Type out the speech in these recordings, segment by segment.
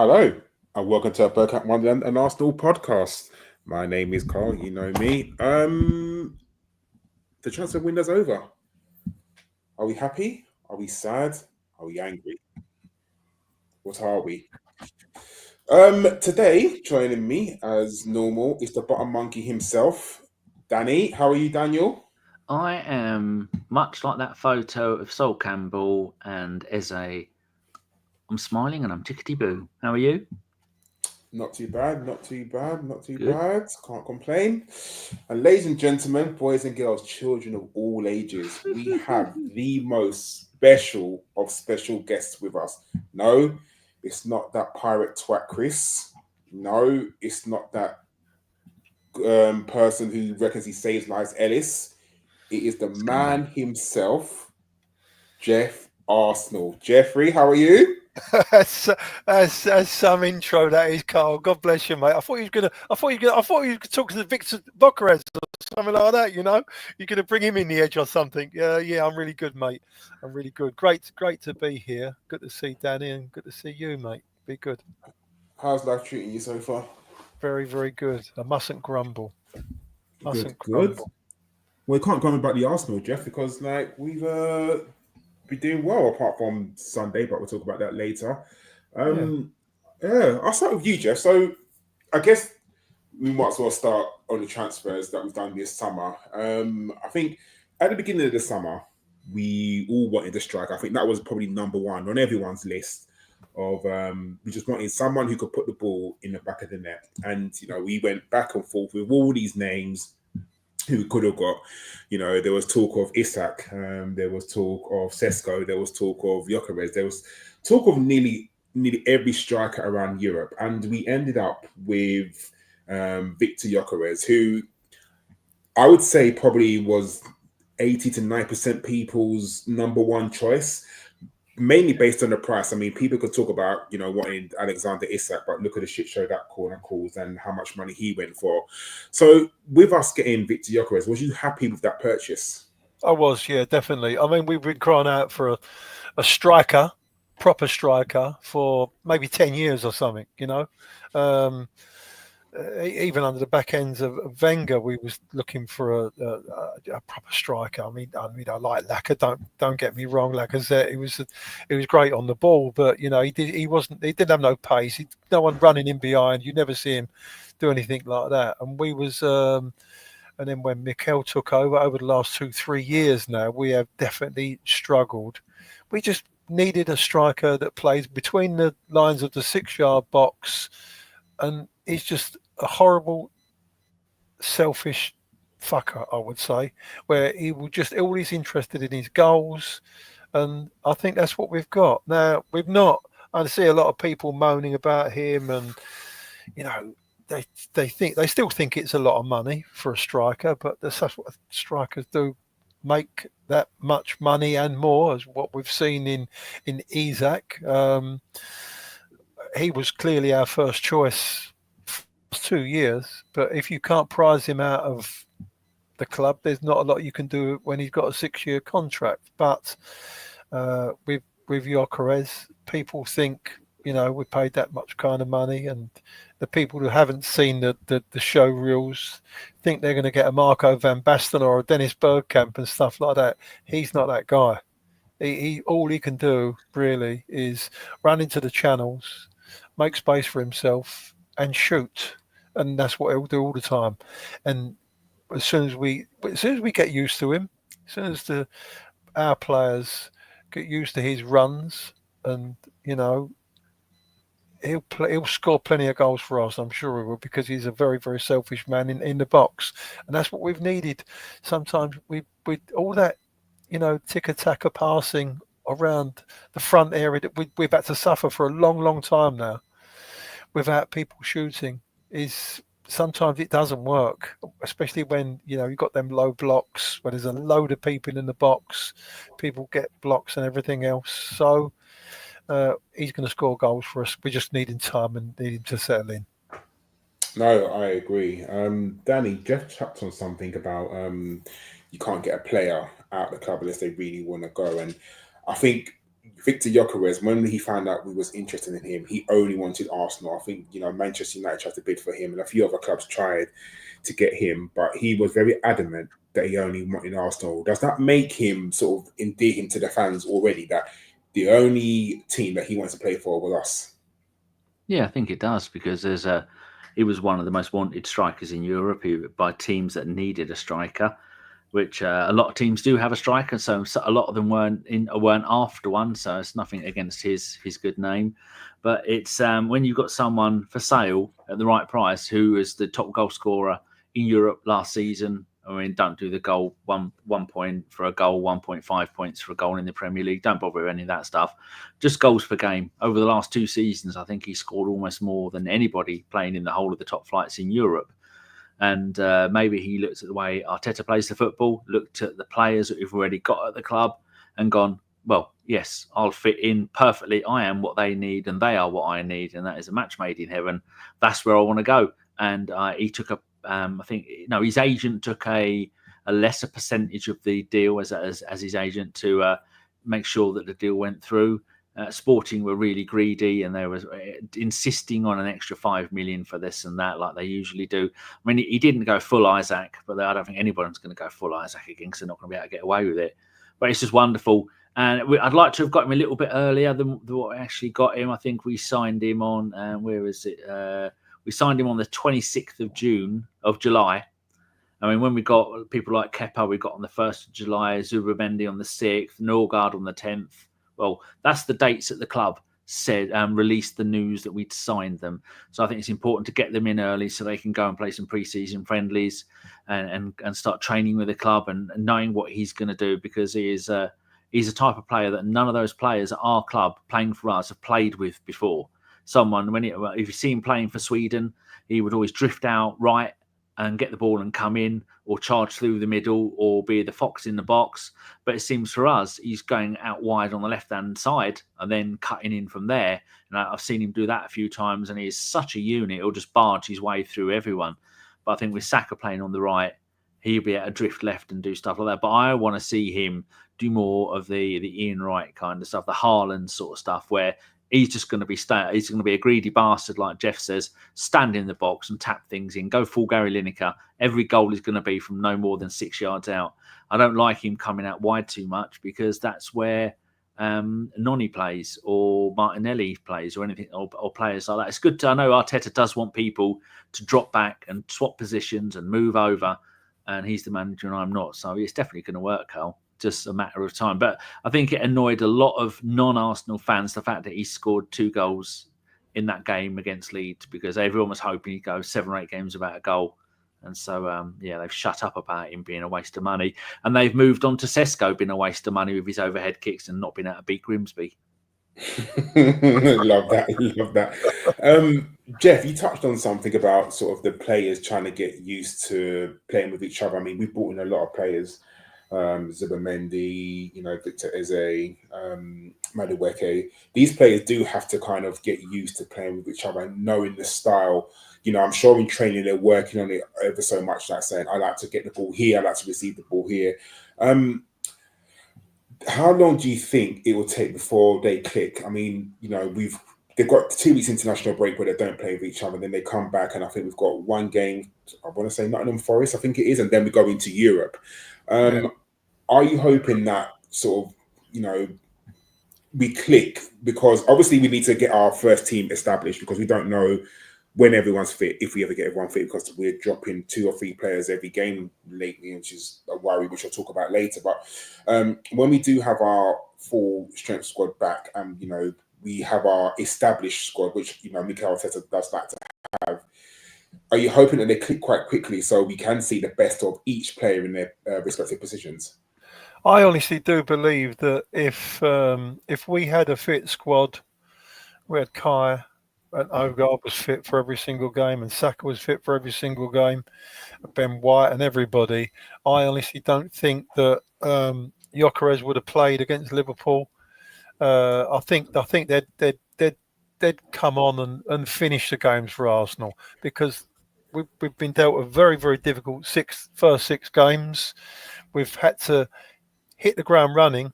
Hello, and welcome to our Bergkamp Wonderland and Arsenal podcast. My name is Karl. You know me. The transfer window's over. Are we happy? Are we sad? Are we angry? What are we? Today joining me as normal is the bottom monkey himself, Danny. How are you, Daniel? I am much like that photo of Sol Campbell and Eze. I'm smiling and I'm tickety boo. How are you? Not too bad, not too bad, not too Good. bad. Can't complain. And ladies and gentlemen, boys and girls, children of all ages, we have the most special of special guests with us. No, it's not that pirate twat Chris. No, it's not that person who reckons he saves lives, Ellis. It is the man himself, Geoff Arsenal. Jeffrey, how are you? That's some intro, that is, Carl. God bless you, mate. I thought you were gonna talk to the Viktor Gyokeres or something like that. You're gonna bring him in the edge or something. Yeah. I'm really good, mate. I'm really good. Great to be here. Good to see Danny and good to see you, mate. Be good. How's life treating you so far? Very, very good. I mustn't grumble. Good. Well, we can't grumble about the Arsenal, Jeff, because we've been doing well apart from Sunday, but we'll talk about that later. I'll start with you, Jeff. So I guess we might as well start on the transfers that we've done this summer. I think at the beginning of the summer, we all wanted a striker. I think that was probably number one on everyone's list of we just wanted someone who could put the ball in the back of the net. And we went back and forth with all these names who we could have got. There was talk of Isak, there was talk of Sesko, there was talk of Gyokeres, there was talk of nearly every striker around Europe, and we ended up with Viktor Gyokeres, who I would say probably was 80 to 90% people's number one choice, mainly based on the price. I mean, people could talk about, wanting Alexander Isak, but look at the shit show that corner caused and how much money he went for. So with us getting Viktor Gyokeres, was you happy with that purchase? I was, yeah, definitely. I mean, we've been crying out for a striker, proper striker, for maybe 10 years or something, even under the back ends of Wenger, we was looking for a proper striker. I mean, I like Laka. Don't get me wrong. Lacazette, he was great on the ball, but he didn't have no pace. No one running in behind. You never see him do anything like that. And we was, and then when Mikel took over the last 2-3 years now, we have definitely struggled. We just needed a striker that plays between the lines of the 6-yard box, and he's just a horrible, selfish fucker, I would say, where he will just always interested in his goals, and I think that's what we've got. Now, we've not, I see a lot of people moaning about him, and they still think it's a lot of money for a striker, but that's what strikers do, make that much money and more, as what we've seen in Isak. He was clearly our first choice for 2 years, but if you can't prize him out of the club, there's not a lot you can do when he's got a 6-year contract. But with Gyokeres, people think we paid that much kind of money, and the people who haven't seen the show reels think they're going to get a Marco van Basten or a Dennis Bergkamp and stuff like that. He's not that guy. He all he can do really is run into the channels, make space for himself, and shoot, and that's what he'll do all the time. And as soon as we get used to him, as soon as our players get used to his runs, and he'll score plenty of goals for us, I'm sure he will, because he's a very, very selfish man in the box, and that's what we've needed. Sometimes we all that tick-a-tack passing around the front area that we've had to suffer for a long, long time now, without people shooting, is sometimes it doesn't work, especially when you've got them low blocks where there's a load of people in the box, people get blocks and everything else. So he's going to score goals for us. We just need him time and need him to settle in. No, I agree. Danny, Jeff touched on something about you can't get a player out of the club unless they really want to go, and I think Viktor Gyokeres, when he found out we was interested in him, he only wanted Arsenal. I think, Manchester United tried to bid for him and a few other clubs tried to get him, but he was very adamant that he only wanted Arsenal. Does that make him sort of endear him to the fans already, that the only team that he wants to play for was us? Yeah, I think it does, because he was one of the most wanted strikers in Europe by teams that needed a striker, which a lot of teams do have a striker. So a lot of them weren't after one. So it's nothing against his good name, but it's when you've got someone for sale at the right price, who is the top goal scorer in Europe last season. I mean, don't do the goal, 1 point for a goal, 1.5 points for a goal in the Premier League. Don't bother with any of that stuff. Just goals per game. Over the last 2 seasons, I think he scored almost more than anybody playing in the whole of the top flights in Europe. And maybe he looked at the way Arteta plays the football, looked at the players that we've already got at the club and gone, well, yes, I'll fit in perfectly. I am what they need and they are what I need. And that is a match made in heaven. That's where I want to go. And he took I think, his agent took a lesser percentage of the deal as his agent to make sure that the deal went through. Sporting were really greedy, and they were insisting on an extra 5 million for this and that, like they usually do. I mean, he didn't go full Isaac, but I don't think anyone's going to go full Isaac again, because they're not going to be able to get away with it. But it's just wonderful. And I'd like to have got him a little bit earlier than what we actually got him. I think we signed him on, where is it? We signed him on the 26th of July. I mean, when we got people like Kepa, we got on the 1st of July, Zubimendi on the 6th, Odegaard on the 10th. Well, that's the dates that the club said, released the news that we'd signed them. So I think it's important to get them in early so they can go and play some pre-season friendlies and start training with the club and knowing what he's going to do, because he's a type of player that none of those players at our club playing for us have played with before. If you see him playing for Sweden, he would always drift out right and get the ball and come in, or charge through the middle, or be the fox in the box. But it seems for us, he's going out wide on the left-hand side and then cutting in from there. And I've seen him do that a few times, and he's such a unit. He'll just barge his way through everyone. But I think with Saka playing on the right, he'll be able to drift left and do stuff like that. But I want to see him do more of the Ian Wright kind of stuff, the Haaland sort of stuff, where he's just going to be he's going to be a greedy bastard, like Geoff says, stand in the box and tap things in, go full Gary Lineker. Every goal is going to be from no more than 6 yards out. I don't like him coming out wide too much, because that's where Noni plays, or Martinelli plays, or anything, or players like that. It's good I know Arteta does want people to drop back and swap positions and move over, and he's the manager and I'm not. So it's definitely going to work, Karl. Just a matter of time. But I think it annoyed a lot of non-Arsenal fans, the fact that he scored 2 goals in that game against Leeds, because everyone was hoping he'd go 7 or 8 games without a goal. And so, they've shut up about him being a waste of money. And they've moved on to Sesko being a waste of money with his overhead kicks and not being able to beat Grimsby. Love that. Geoff, you touched on something about sort of the players trying to get used to playing with each other. I mean, we've brought in a lot of players. Zubimendi, Victor Eze, Madueke. These players do have to kind of get used to playing with each other and knowing the style. I'm sure in training they're working on it ever so much, like saying, I like to get the ball here, I like to receive the ball here. How long do you think it will take before they click? I mean, they've got 2 weeks international break where they don't play with each other, and then they come back, and I think we've got 1 game, I want to say Nottingham Forest, I think it is, and then we go into Europe. Are you hoping that sort of, we click? Because obviously we need to get our first team established, because we don't know when everyone's fit, if we ever get everyone fit, because we're dropping 2 or 3 players every game lately, which is a worry, which I'll talk about later. But when we do have our full strength squad back, and, we have our established squad, which, Mikel Arteta does like to have, are you hoping that they click quite quickly so we can see the best of each player in their respective positions? I honestly do believe that if we had a fit squad, we had Kai and Odegaard was fit for every single game, and Saka was fit for every single game, Ben White and everybody, I honestly don't think that Gyokeres would have played against Liverpool. I think they'd come on and finish the games for Arsenal, because we've been dealt a very, very difficult first 6 games. We've had to hit the ground running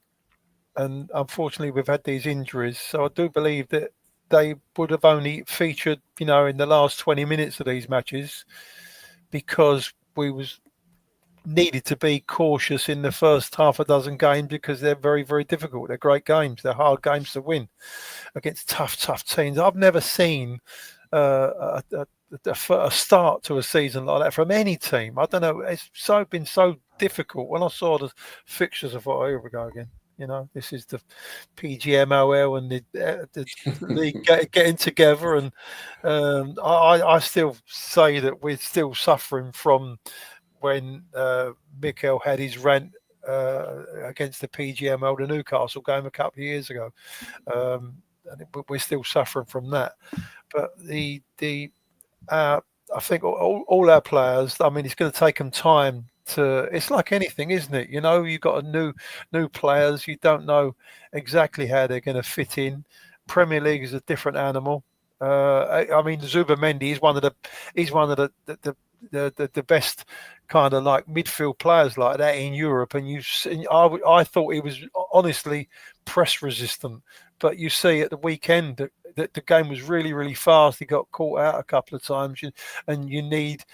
and unfortunately we've had these injuries. So I do believe that they would have only featured, in the last 20 minutes of these matches, because we was needed to be cautious in the first half a dozen games, because they're very, very difficult. They're great games. They're hard games to win against tough teams. I've never seen a start to a season like that from any team. I don't know. It's been so difficult. When I saw the fixtures, I thought, oh, here we go again. This is the PGMOL and the league getting together. And I still say that we're still suffering from when Mikel had his rant against the PGMOL, the Newcastle game a couple of years ago. And we're still suffering from that. But I think all our players, I mean, it's going to take them time it's like anything, isn't it? You've got new players. You don't know exactly how they're going to fit in. Premier League is a different animal. I mean, Zubimendi is one of the best kind of like midfield players like that in Europe. And I thought he was honestly press resistant, but you see at the weekend that the game was really, really fast. He got caught out a couple of times, and you need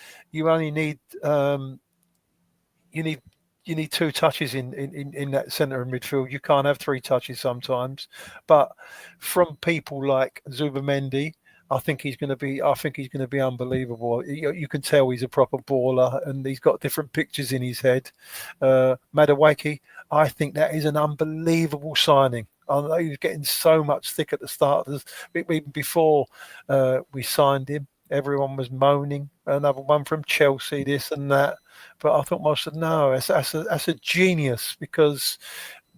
2 touches in that centre of midfield. You can't have 3 touches sometimes. But from people like Zubimendi, I think he's going to be unbelievable. You can tell he's a proper baller, and he's got different pictures in his head. Madueke, I think that is an unbelievable signing. I know he was getting so much stick at the start. Even before we signed him, everyone was moaning. Another one from Chelsea, this and that. But I thought most of that's a genius, because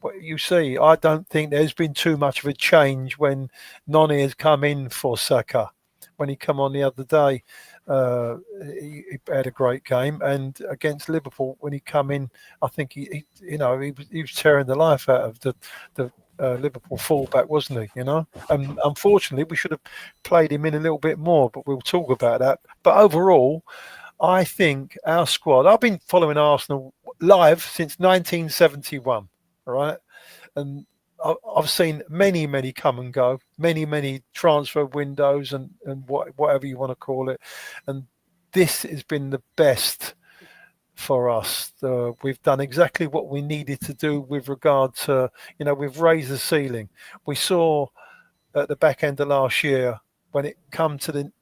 what you see, I don't think there's been too much of a change when Noni has come in for Saka. When he come on the other day, he had a great game, and against Liverpool when he come in, I think he was tearing the life out of the Liverpool fullback, wasn't he? And unfortunately we should have played him in a little bit more, but we'll talk about that. But overall, I think our squad, I've been following Arsenal live since 1971, right? And I've seen many come and go, many transfer windows and whatever you want to call it. And this has been the best for us. We've done exactly what we needed to do with regard to, we've raised the ceiling. We saw at the back end of last year, when it come to the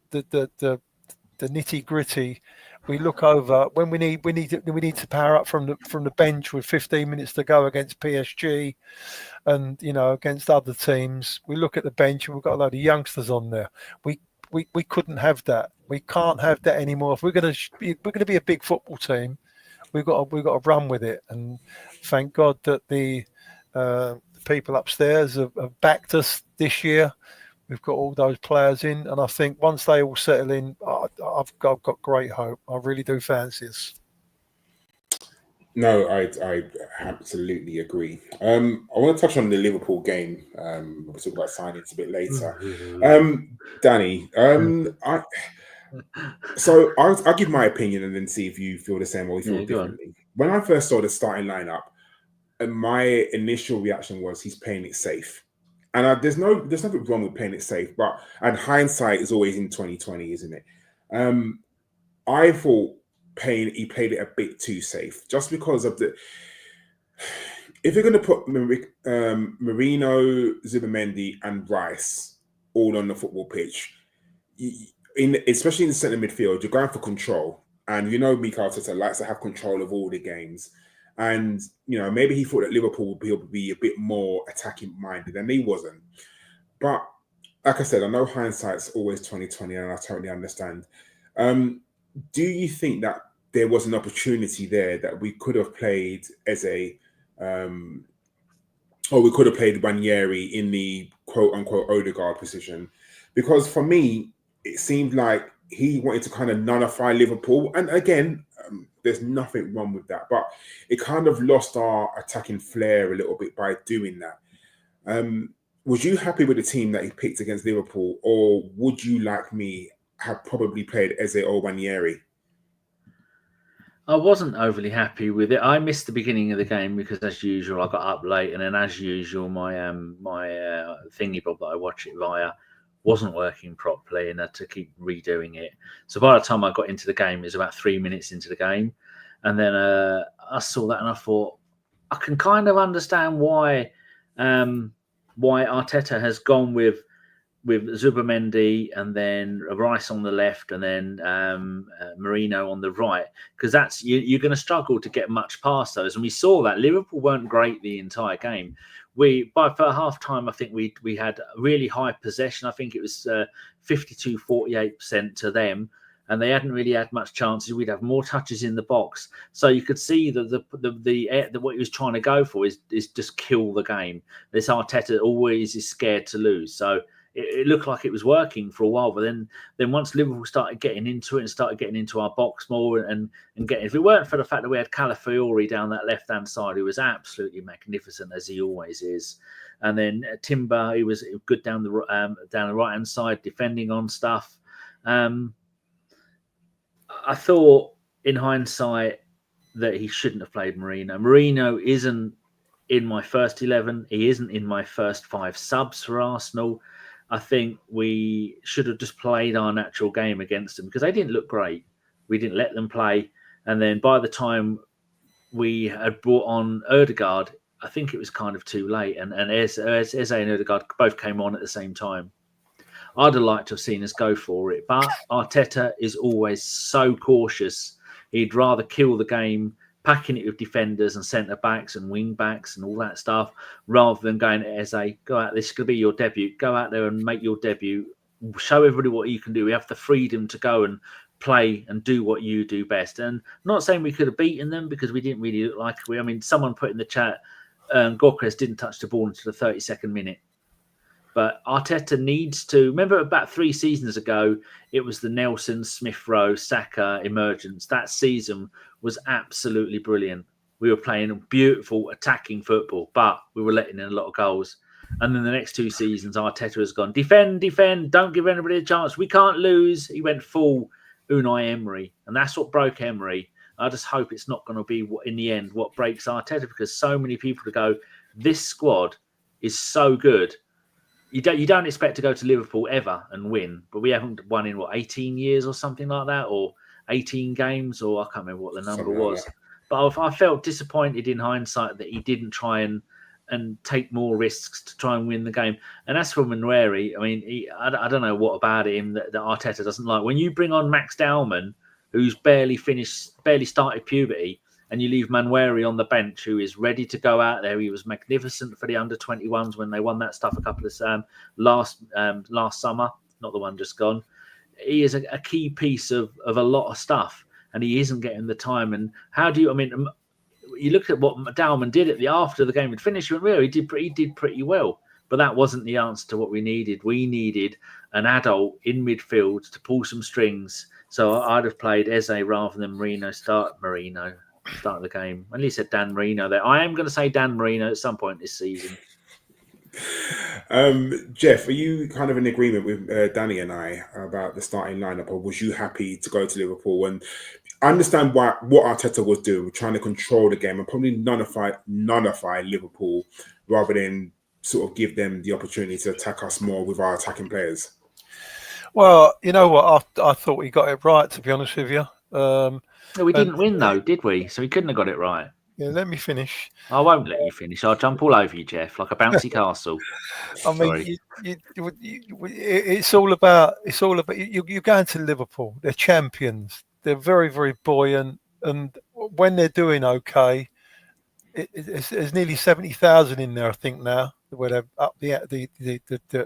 nitty gritty, we look over when we need to power up from the bench with 15 minutes to go against PSG, and against other teams. We look at the bench and we've got a load of youngsters on there. We couldn't have that. We can't have that anymore. If we're going to be a big football team, we've got to run with it. And thank God that the people upstairs have backed us this year. We've got all those players in, and I think once they all settle in, I've got great hope. I really do fancy us. No, I absolutely agree. I want to touch on the Liverpool game. We'll talk about signings a bit later. Danny, I'll give my opinion and then see if you feel the same or you feel differently. When I first saw the starting lineup, my initial reaction was he's playing it safe. And there's nothing wrong with playing it safe, and hindsight is always in 2020, isn't it? I thought he played it a bit too safe, just because of if you're going to put Marino, Zubimendi, and Rice all on the football pitch, especially in the centre midfield, you're going for control, and Mikel Arteta likes to have control of all the games. And, maybe he thought that Liverpool would be a bit more attacking minded, and he wasn't. But like I said, I know hindsight's always 2020, and I totally understand. Do you think that there was an opportunity there that we could have played or we could have played Nwaneri in the quote unquote Odegaard position? Because for me, it seemed like he wanted to kind of nullify Liverpool. And again, there's nothing wrong with that, but it kind of lost our attacking flair a little bit by doing that. Was you happy with the team that he picked against Liverpool, or would you, like me, have probably played Eze or Nwaneri? I wasn't overly happy with it. I missed the beginning of the game because, as usual, I got up late, and then, as usual, my thingy bob that I watch it via wasn't working properly, and I had to keep redoing it. So by the time I got into the game, it was about 3 minutes into the game, and then I saw that, and I thought, I can kind of understand why Arteta has gone with Zubimendi and then Rice on the left and then Marino on the right, because that's you're going to struggle to get much past those. And we saw that Liverpool weren't great the entire game. For half time, I think we had really high possession. I think it was 52-48% to them, and they hadn't really had much chances. We'd have more touches in the box, so you could see that what he was trying to go for is just kill the game. This Arteta always is scared to lose, so it looked like it was working for a while, but then once Liverpool started getting into it and started getting into our box more and getting, if it weren't for the fact that we had Calafiori down that left hand side, who was absolutely magnificent as he always is, and then Timber, he was good down the right hand side defending on stuff. I thought in hindsight that he shouldn't have played Marino. Marino isn't in my first 11. He isn't in my first 5 subs for Arsenal. I think we should have just played our natural game against them because they didn't look great. We didn't let them play. And then by the time we had brought on Odegaard, I think it was kind of too late. And Eze and Odegaard both came on at the same time. I'd have liked to have seen us go for it. But Arteta is always so cautious. He'd rather kill the game packing it with defenders and centre backs and wing backs and all that stuff, rather than going to Eze, go out. This could be your debut. Go out there and make your debut. Show everybody what you can do. We have the freedom to go and play and do what you do best. And I'm not saying we could have beaten them because we didn't really look like we. I mean, someone put in the chat, Gyokeres didn't touch the ball until the 32nd minute. But Arteta needs to remember about 3 seasons ago, it was the Nelson, Smith Rowe, Saka emergence. That season was absolutely brilliant. We were playing beautiful attacking football, but we were letting in a lot of goals. And then the next 2 seasons, Arteta has gone, defend, don't give anybody a chance. We can't lose. He went full Unai Emery. And that's what broke Emery. I just hope it's not going to be, in the end, what breaks Arteta, because so many people to go, this squad is so good. You don't expect to go to Liverpool ever and win, but we haven't won in 18 years or something like that, or 18 games, or I can't remember what the number was. But I felt disappointed in hindsight that he didn't try and take more risks to try and win the game. And as for Nwaneri, I mean, I don't know what about him that Arteta doesn't like. When you bring on Max Dowman, who's barely started puberty, and you leave Nwaneri on the bench, who is ready to go out there. He was magnificent for the under-21s when they won that stuff a couple of last summer, not the one just gone. He is a key piece of a lot of stuff, and he isn't getting the time. And how do you? I mean, you look at what Dowman did after the game had finished. He did pretty well, but that wasn't the answer to what we needed. We needed an adult in midfield to pull some strings. So I'd have played Eze rather than Marino. Start the game. At least said Dan Marino there. I am going to say Dan Marino at some point this season. Geoff, are you kind of in agreement with Danny and I about the starting lineup, or was you happy to go to Liverpool? And I understand what Arteta was doing, trying to control the game and probably nullify Liverpool rather than sort of give them the opportunity to attack us more with our attacking players. Well, you know what? I thought we got it right, to be honest with you. No, we didn't win though, did we? So we couldn't have got it right. Yeah, let me finish. I won't let you finish. I'll jump all over you, Geoff, like a bouncy castle. I mean, it's all about. You're going to Liverpool. They're champions. They're very, very buoyant, and when they're doing okay, there's nearly 70,000 in there, I think now, where they're up the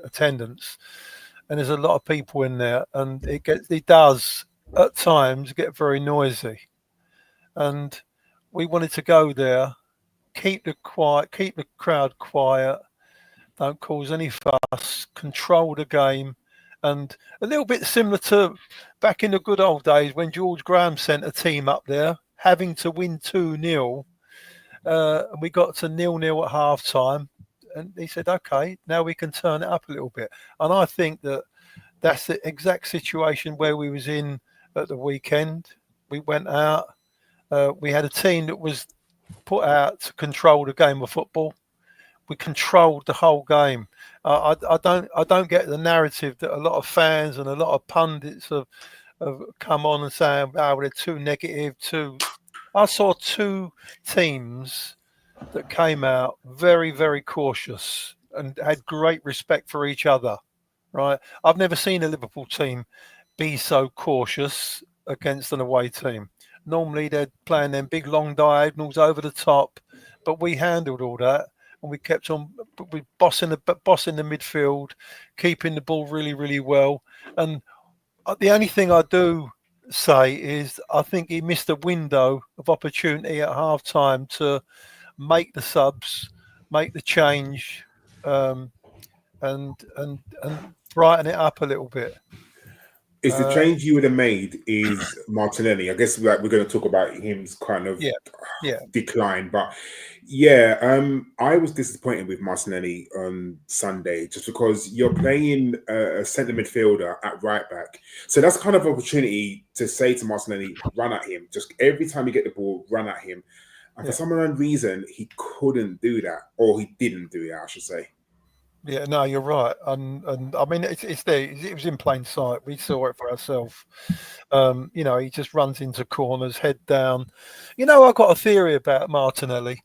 attendance, and there's a lot of people in there, and it does at times get very noisy, and we wanted to go there, keep the crowd quiet, don't cause any fuss, control the game, and a little bit similar to back in the good old days when George Graham sent a team up there having to win 2-0, and we got to 0-0 at half time, and he said, okay, now we can turn it up a little bit. And I think that's the exact situation where we was in at the weekend. We went out We had a team that was put out to control the game of football. We controlled the whole game. I don't get the narrative that a lot of fans and a lot of pundits have come on and saying, "Oh, they're too negative." I saw two teams that came out very, very cautious and had great respect for each other. Right? I've never seen a Liverpool team be so cautious against an away team. Normally they're playing them big long diagonals over the top, but we handled all that and we kept on bossing the midfield, keeping the ball really, really well. And the only thing I do say is I think he missed a window of opportunity at half time to make the subs, make the change, and brighten it up a little bit. Is the change you would have made is Martinelli? I guess we're going to talk about him's kind of decline, but I was disappointed with Martinelli on Sunday just because you're playing a centre midfielder at right back, so that's kind of opportunity to say to Martinelli, run at him. Just every time you get the ball, run at him. And for some unknown reason, he couldn't do that, or he didn't do it, I should say. Yeah, no, you're right, and I mean it's there. It was in plain sight. We saw it for ourselves. He just runs into corners, head down. I've got a theory about Martinelli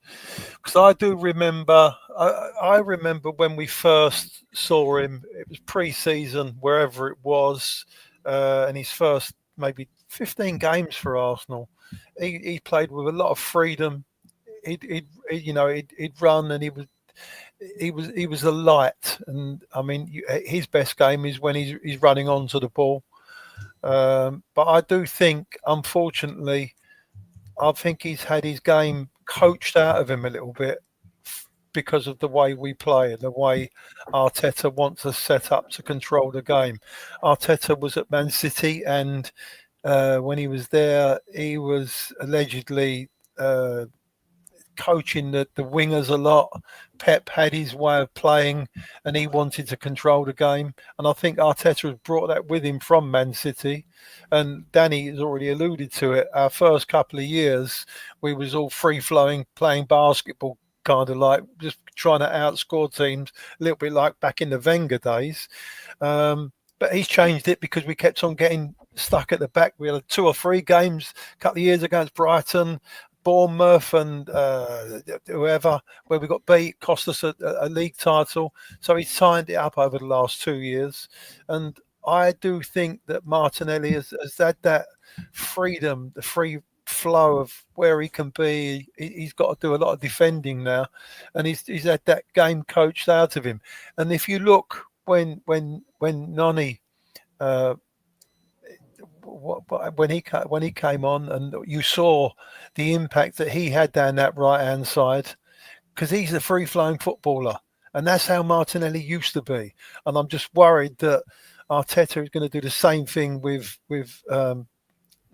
because I do remember. I remember when we first saw him. It was pre-season, wherever it was, and his first maybe 15 games for Arsenal. He played with a lot of freedom. He'd run and he was a light, and I mean his best game is when he's running onto the ball. But I do think, unfortunately, I think he's had his game coached out of him a little bit because of the way we play and the way Arteta wants us set up to control the game. Arteta was at Man City, and when he was there, he was allegedly coaching the wingers a lot. Pep had his way of playing and he wanted to control the game, and I think Arteta has brought that with him from Man City. And Danny has already alluded to it. Our first couple of years we was all free-flowing, playing basketball, kind of like just trying to outscore teams, a little bit like back in the Wenger days. But he's changed it because we kept on getting stuck at the back. We had 2 or 3 games a couple of years ago against Brighton, Bournemouth and whoever, where we got beat, cost us a league title. So he's signed it up over the last 2 years. And I do think that Martinelli has had that freedom, the free flow of where he can be. He's got to do a lot of defending now, and he's had that game coached out of him. And if you look when Noni when he came on, and you saw the impact that he had down that right hand side, because he's a free flowing footballer, and that's how Martinelli used to be. And I'm just worried that Arteta is going to do the same thing with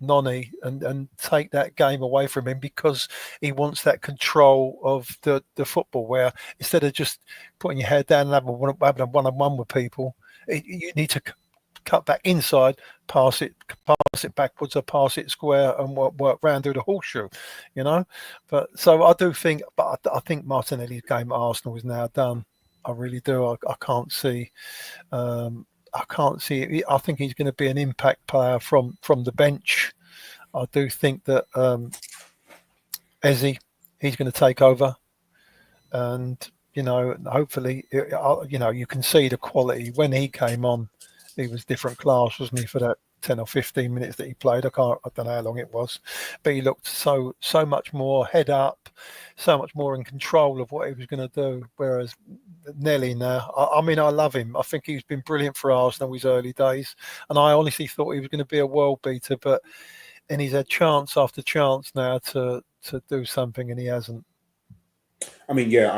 Noni and take that game away from him, because he wants that control of the football, where instead of just putting your head down and having a one-on-one with people, you need to cut back inside, pass it backwards, or pass it square, and work round through the horseshoe, But so I do think, but I think Martinelli's game at Arsenal is now done. I really do. I can't see. I can't see it. I think he's going to be an impact player from the bench. I do think that Eze, he's going to take over, and hopefully, you can see the quality when he came on. He was different class, wasn't he, for that 10 or 15 minutes that he played? I don't know how long it was, but he looked so much more head up, so much more in control of what he was going to do. Whereas Nelly now, I mean, I love him. I think he's been brilliant for Arsenal his early days, and I honestly thought he was going to be a world beater, and he's had chance after chance now to do something, and he hasn't. I mean, yeah,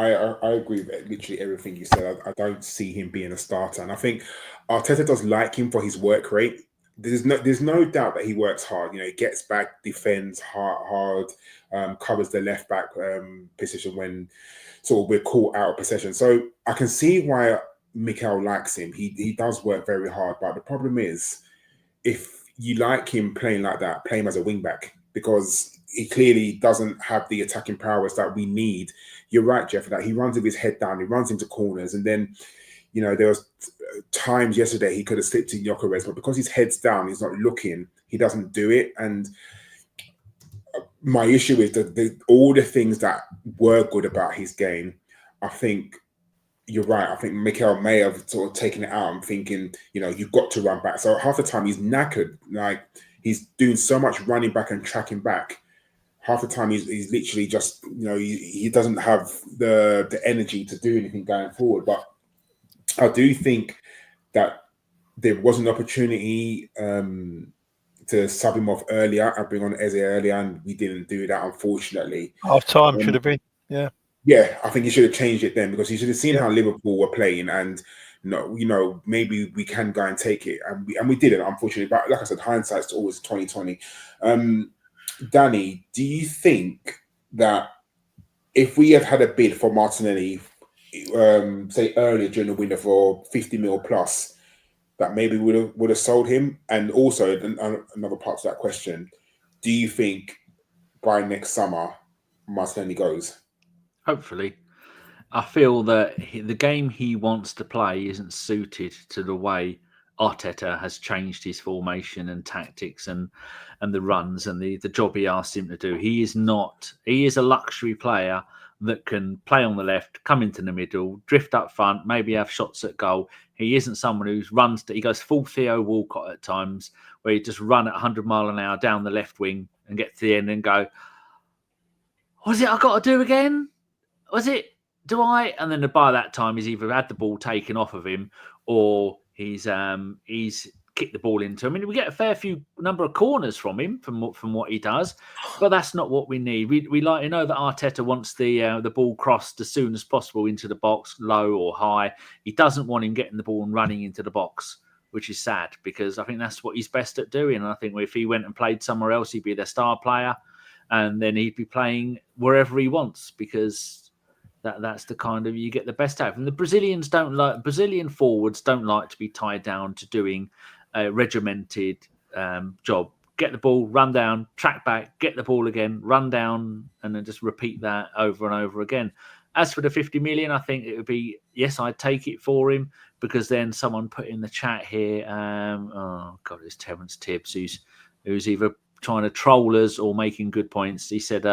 I agree with literally everything you said. I don't see him being a starter, and I think Arteta does like him for his work rate. There's no doubt that he works hard. He gets back, defends hard, covers the left back position when sort of we're caught out of possession. So I can see why Mikel likes him. He does work very hard, but the problem is, if you like him playing like that, play him as a wing back, because he clearly doesn't have the attacking prowess that we need. You're right, Geoff, that he runs with his head down, he runs into corners, and then, you know, there was times yesterday he could have slipped in Gyokeres, but because his head's down, he's not looking, he doesn't do it. And my issue is that all the things that were good about his game, I think you're right. I think Mikel may have sort of taken it out and thinking, you know, you've got to run back. So half the time he's knackered. Like, he's doing so much running back and tracking back. Half the time he's literally just, you know, he doesn't have the energy to do anything going forward. But I do think that there was an opportunity to sub him off earlier and bring on Eze earlier, and we didn't do that, unfortunately. Half time should have been, Yeah, I think he should have changed it then, because he should have seen how Liverpool were playing, and you know, maybe we can go and take it, and we didn't, unfortunately. But like I said, hindsight's always 2020. Danny, do you think that if we had had a bid for Martinelli, say earlier during the window for 50 mil plus, that maybe would have sold him? And also, another part to that question, do you think by next summer Martinelli goes? Hopefully. I feel that the game he wants to play isn't suited to the way Arteta has changed his formation and tactics and the runs and the job he asked him to do. He is a luxury player that can play on the left, come into the middle, drift up front, maybe have shots at goal. He isn't someone who he goes full Theo Walcott at times, where he just run at 100 mile an hour down the left wing and get to the end and go, was it I got to do again? Was it? Do I? And then by that time, he's either had the ball taken off of him, or he's kicked the ball into him. I mean, we get a fair few number of corners from him from what he does, but that's not what we need. We like to know that Arteta wants the ball crossed as soon as possible into the box, low or high. He doesn't want him getting the ball and running into the box, which is sad, because I think that's what he's best at doing. And I think if he went and played somewhere else, he'd be their star player, and then he'd be playing wherever he wants, because that's the kind of, you get the best out of him. The Brazilian forwards don't like to be tied down to doing a regimented job. Get the ball, run down, track back, get the ball again, run down, and then just repeat that over and over again. As for the 50 million, I think it would be, yes, I'd take it for him, because then someone put in the chat here, it's Terence Tibbs, who's either trying to troll us or making good points. He said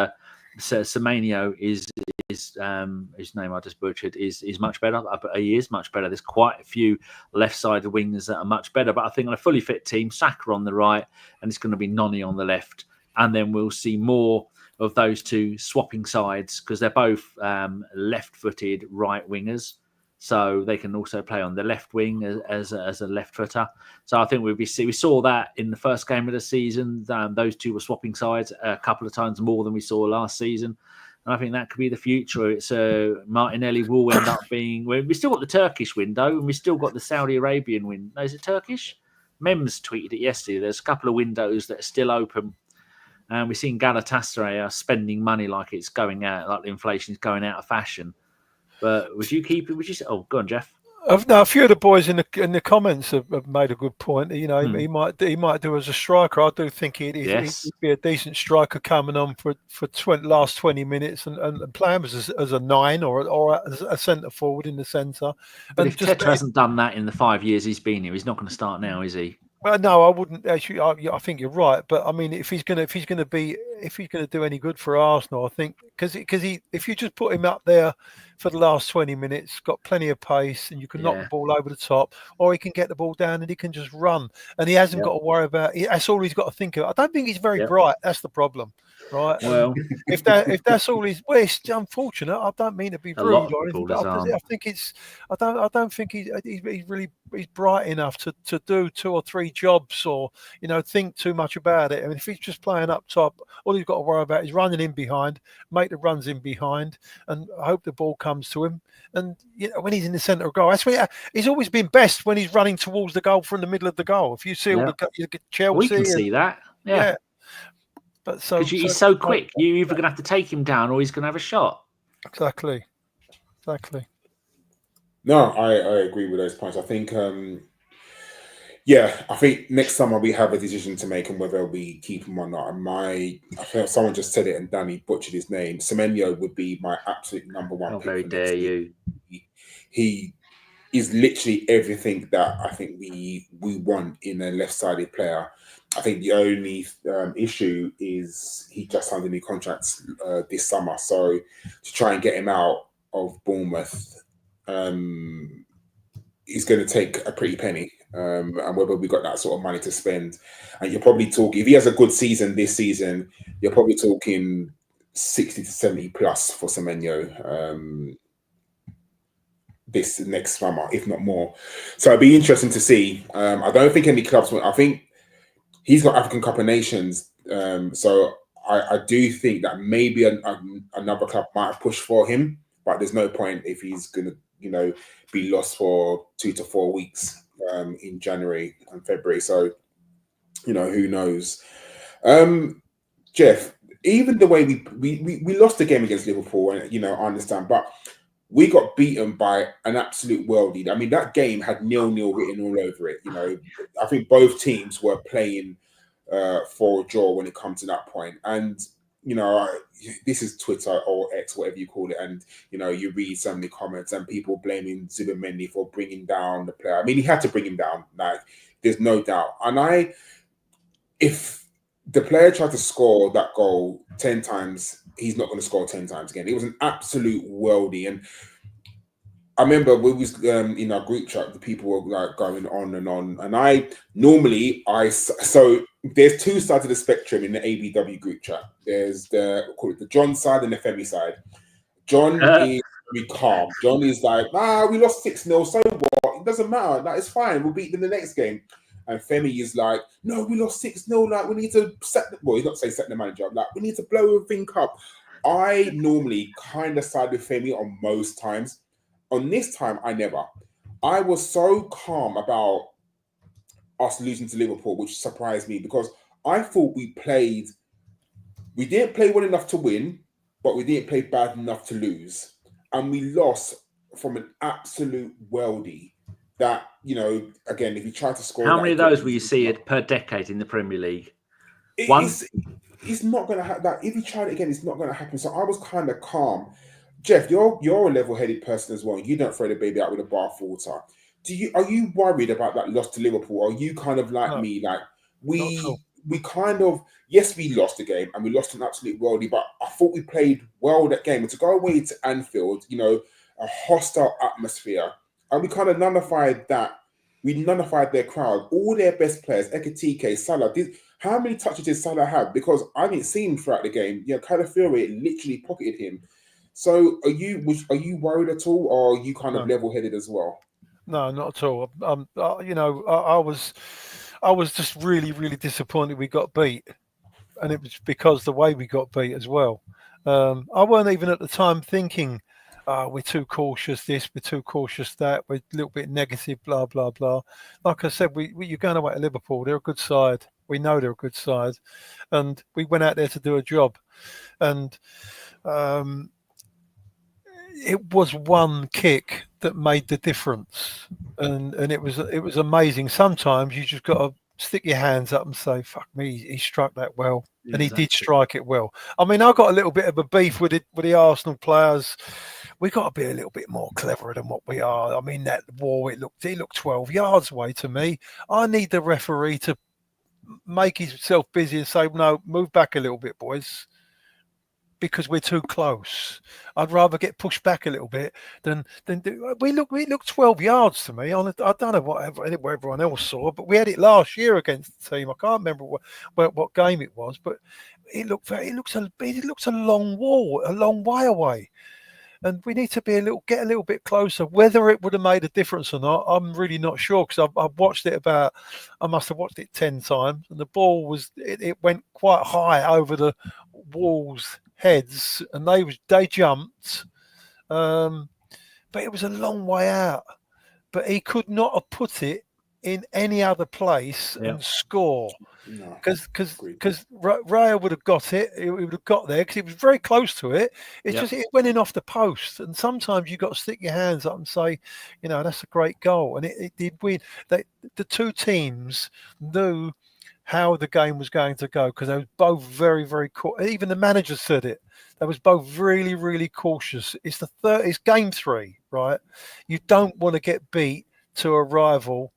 Semenyo is his name I just butchered is much better. He is much better. There's quite a few left-sided wingers that are much better, but I think on a fully fit team, Saka on the right, and it's going to be Noni on the left, and then we'll see more of those two swapping sides, because they're both left-footed right wingers, so they can also play on the left wing as a left footer. So I think we saw that in the first game of the season. Those two were swapping sides a couple of times more than we saw last season. And I think that could be the future. It's Martinelli will end up being. We still got the Turkish window, and we still got the Saudi Arabian window. No, is it Turkish? Mems tweeted it yesterday. There's a couple of windows that are still open, and we've seen Galatasaray spending money like it's going out, like the inflation is going out of fashion. But would you keep it? Would you say? Oh, go on, Geoff. No, a few of the boys in the comments have made a good point. You know, he might do as a striker. I do think he'd be a decent striker coming on for last 20 minutes and playing as a 9 or as a centre forward in the centre. But if Teta hasn't done that in the 5 years he's been here, he's not going to start now, is he? Well, no, I wouldn't actually. I think you're right, but I mean, if he's going to do any good for Arsenal, I think because if you just put him up there for the last 20 minutes, got plenty of pace, and you can knock the ball over the top, or he can get the ball down and he can just run, and he hasn't got to worry about. That's all he's got to think of. I don't think he's very bright. That's the problem. Right. Well, if that's all he's, well, it's unfortunate. I don't mean to be rude or anything, but I think it's. I don't think he's bright enough to do 2 or 3 jobs, or think too much about it. I mean, if he's just playing up top, all he's got to worry about is running in behind, make the runs in behind, and hope the ball comes to him. And when he's in the centre of goal, that's when he's always been best, when he's running towards the goal from the middle of the goal. If you see all the Chelsea, we can see that. Yeah. But he's so quick, you're either going to have to take him down or he's going to have a shot. Exactly. No, I agree with those points. I think, Yeah, I think next summer we have a decision to make on whether we keep him or not. And I think someone just said it, and Danny butchered his name. Semenyo would be my absolute number one How pick very for dare next season. you. He is literally everything that I think we want in a left-sided player. I think the only issue is he just signed a new contract this summer, so to try and get him out of Bournemouth, he's going to take a pretty penny. And whether we got that sort of money to spend, and you're probably talking, if he has a good season this season, you're probably talking 60 to 70 plus for Semenyo this next summer, if not more. So it'd be interesting to see. I don't think any clubs I think he's got African Cup of Nations, so I do think that maybe another club might push for him, but there's no point if he's going to, be lost for 2 to 4 weeks in January and February. So, who knows? Geoff, even the way we lost the game against Liverpool, and I understand, but we got beaten by an absolute worldie. I mean, that game had 0-0 written all over it. I think both teams were playing for a draw when it comes to that point. And, this is Twitter or X, whatever you call it. And, you read so many comments and people blaming Zubimendi for bringing down the player. I mean, he had to bring him down. Like, there's no doubt. And if the player tried to score that goal 10 times, he's not going to score 10 times again. It was an absolute worldie. And I remember we was in our group chat, the people were like going on. And so there's two sides of the spectrum in the ABW group chat. There's call it the John side and the Femi side. John is very calm. John is like, we lost 6-0, so what? It doesn't matter. Like, it's fine. We'll beat them the next game. And Femi is like, no, we lost 6-0. Like, we need to he's not saying set the manager up. Like, we need to blow everything up. I normally kind of side with Femi on most times. On this time, I never. I was so calm about us losing to Liverpool, which surprised me because I thought we didn't play well enough to win, but we didn't play bad enough to lose. And we lost from an absolute worldie that, again, if you try to score... How many of those will you see per decade in the Premier League? It's not going to happen. If you try it again, it's not going to happen. So I was kind of calm. Geoff, you're a level-headed person as well. You don't throw the baby out with a bathwater. Are you worried about that loss to Liverpool? Or are you kind of like me, like we kind of, yes, we lost the game and we lost an absolute worldie, but I thought we played well that game. And to go away to Anfield, a hostile atmosphere, and we kind of nullified that. We nullified their crowd, all their best players, Ekitike, Salah. How many touches did Salah have? Because I didn't see him throughout the game. Calafiori literally pocketed him. So are you worried at all, or are you kind of level-headed as well? No, not at all. I was just really, really disappointed we got beat, and it was because the way we got beat as well. I weren't even at the time thinking, we're too cautious this, we're too cautious that, we're a little bit negative, blah, blah, blah. Like I said, you're going away to Liverpool. They're a good side. We know they're a good side. And we went out there to do a job. And it was one kick that made the difference. And it was amazing. Sometimes you just got to stick your hands up and say, fuck me, he struck that well. Exactly. And he did strike it well. I mean, I got a little bit of a beef with the Arsenal players. We got to be a little bit more cleverer than what we are. I mean, that wall, he looked 12 yards away to me. I need the referee to make himself busy and say, no, move back a little bit, boys, because we're too close. I'd rather get pushed back a little bit than we look 12 yards to me. I don't know what everyone else saw, but we had it last year against the team. I can't remember what game it was, but it looks a long wall, a long way away. And we need to get a little bit closer. Whether it would have made a difference or not, I'm really not sure, because I've watched it I must have watched it 10 times, and the ball it went quite high over the Wolves' heads, and they jumped, but it was a long way out. But he could not have put it in any other place and score. No, Because agreed. Raya would have got it. He would have got there because he was very close to it. It's just it went in off the post. And sometimes you've got to stick your hands up and say, that's a great goal. And it did win. The two teams knew how the game was going to go because they were both very, very even the manager said it. They was both really, really cautious. It's game 3, right? You don't want to get beat to a rival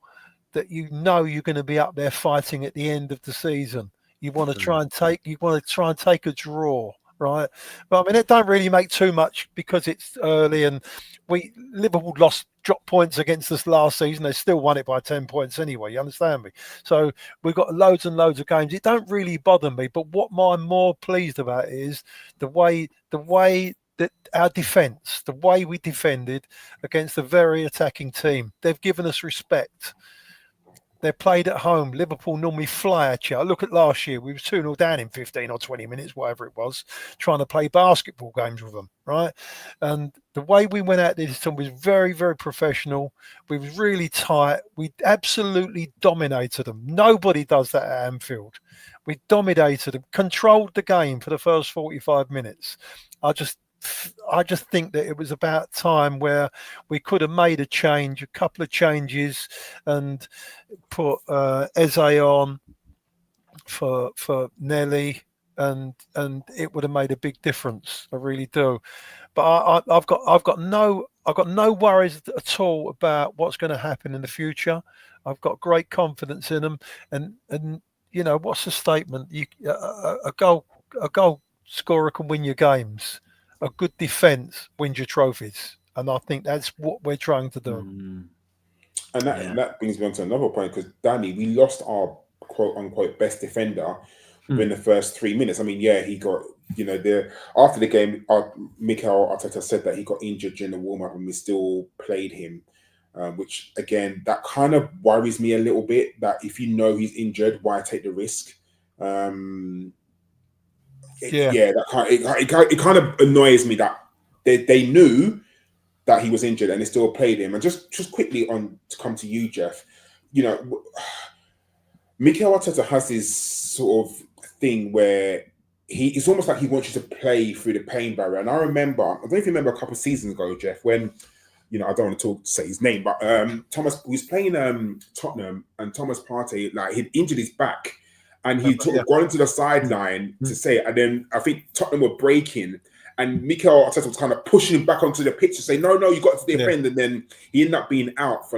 that you're going to be up there fighting at the end of the season. You want to try and take a draw, right? But I mean, it don't really make too much because it's early, and Liverpool dropped points against us last season. They still won it by 10 points anyway. You understand me? So we've got loads and loads of games. It don't really bother me. But what I'm more pleased about is the way that our defence, the way we defended against a very attacking team. They've given us respect. They're played at home. Liverpool normally fly at you. Look at last year. We were 2-0 down in 15 or 20 minutes, whatever it was, trying to play basketball games with them, right? And the way we went out this time was very, very professional. We was really tight. We absolutely dominated them. Nobody does that at Anfield. We dominated them, controlled the game for the first 45 minutes. I just think that it was about time where we could have made a couple of changes, and put Eze on for Nelly, and it would have made a big difference. I really do. But I've got no worries at all about what's going to happen in the future. I've got great confidence in them, and what's the statement? A goal scorer can win your games. A good defence wins your trophies, and I think that's what we're trying to do. And that brings me on to another point, because Danny, we lost our quote unquote best defender within the first 3 minutes. I mean, he got after the game, Mikel Arteta said that he got injured during the warm up, and we still played him, which again, that kind of worries me a little bit. That if he's injured, why take the risk? It kind of annoys me that they knew that he was injured and they still played him. And just quickly on to come to you, Geoff, Mikel Arteta has this sort of thing where it's almost like he wants you to play through the pain barrier. And I don't know if you remember a couple of seasons ago, Geoff, when I don't want to say his name, but Thomas was playing Tottenham, and Thomas Partey, like, he'd injured his back. And he gone into the sideline to say it. And then I think Tottenham were breaking. And Mikel Arteta was kind of pushing him back onto the pitch to say, no, you got to defend. And then he ended up being out for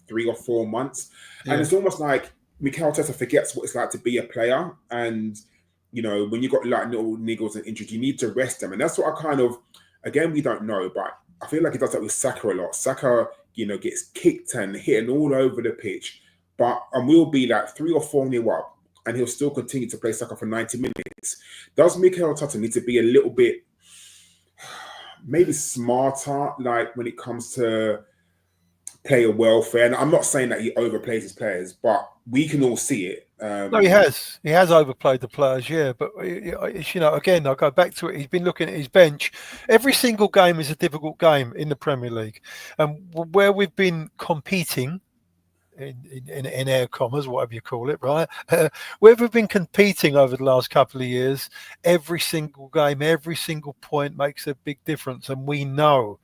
3 or 4 months. And it's almost like Mikel Arteta forgets what it's like to be a player. And, when you got like little niggles and injuries, you need to rest them. And that's what I kind of, again, we don't know, but I feel like he does that with Saka a lot. Saka, gets kicked and hitting all over the pitch. And we'll be like 3 or 4-0 up, and he'll still continue to play Saka for 90 minutes. Does Mikel Arteta need to be a little bit maybe smarter, like when it comes to player welfare? And I'm not saying that he overplays his players, but we can all see it. No, he has. He has overplayed the players, but again, I'll go back to it. He's been looking at his bench. Every single game is a difficult game in the Premier League, and where we've been competing, in air commas, whatever you call it, right? Where we've been competing over the last couple of years, every single game, every single point makes a big difference. And we know,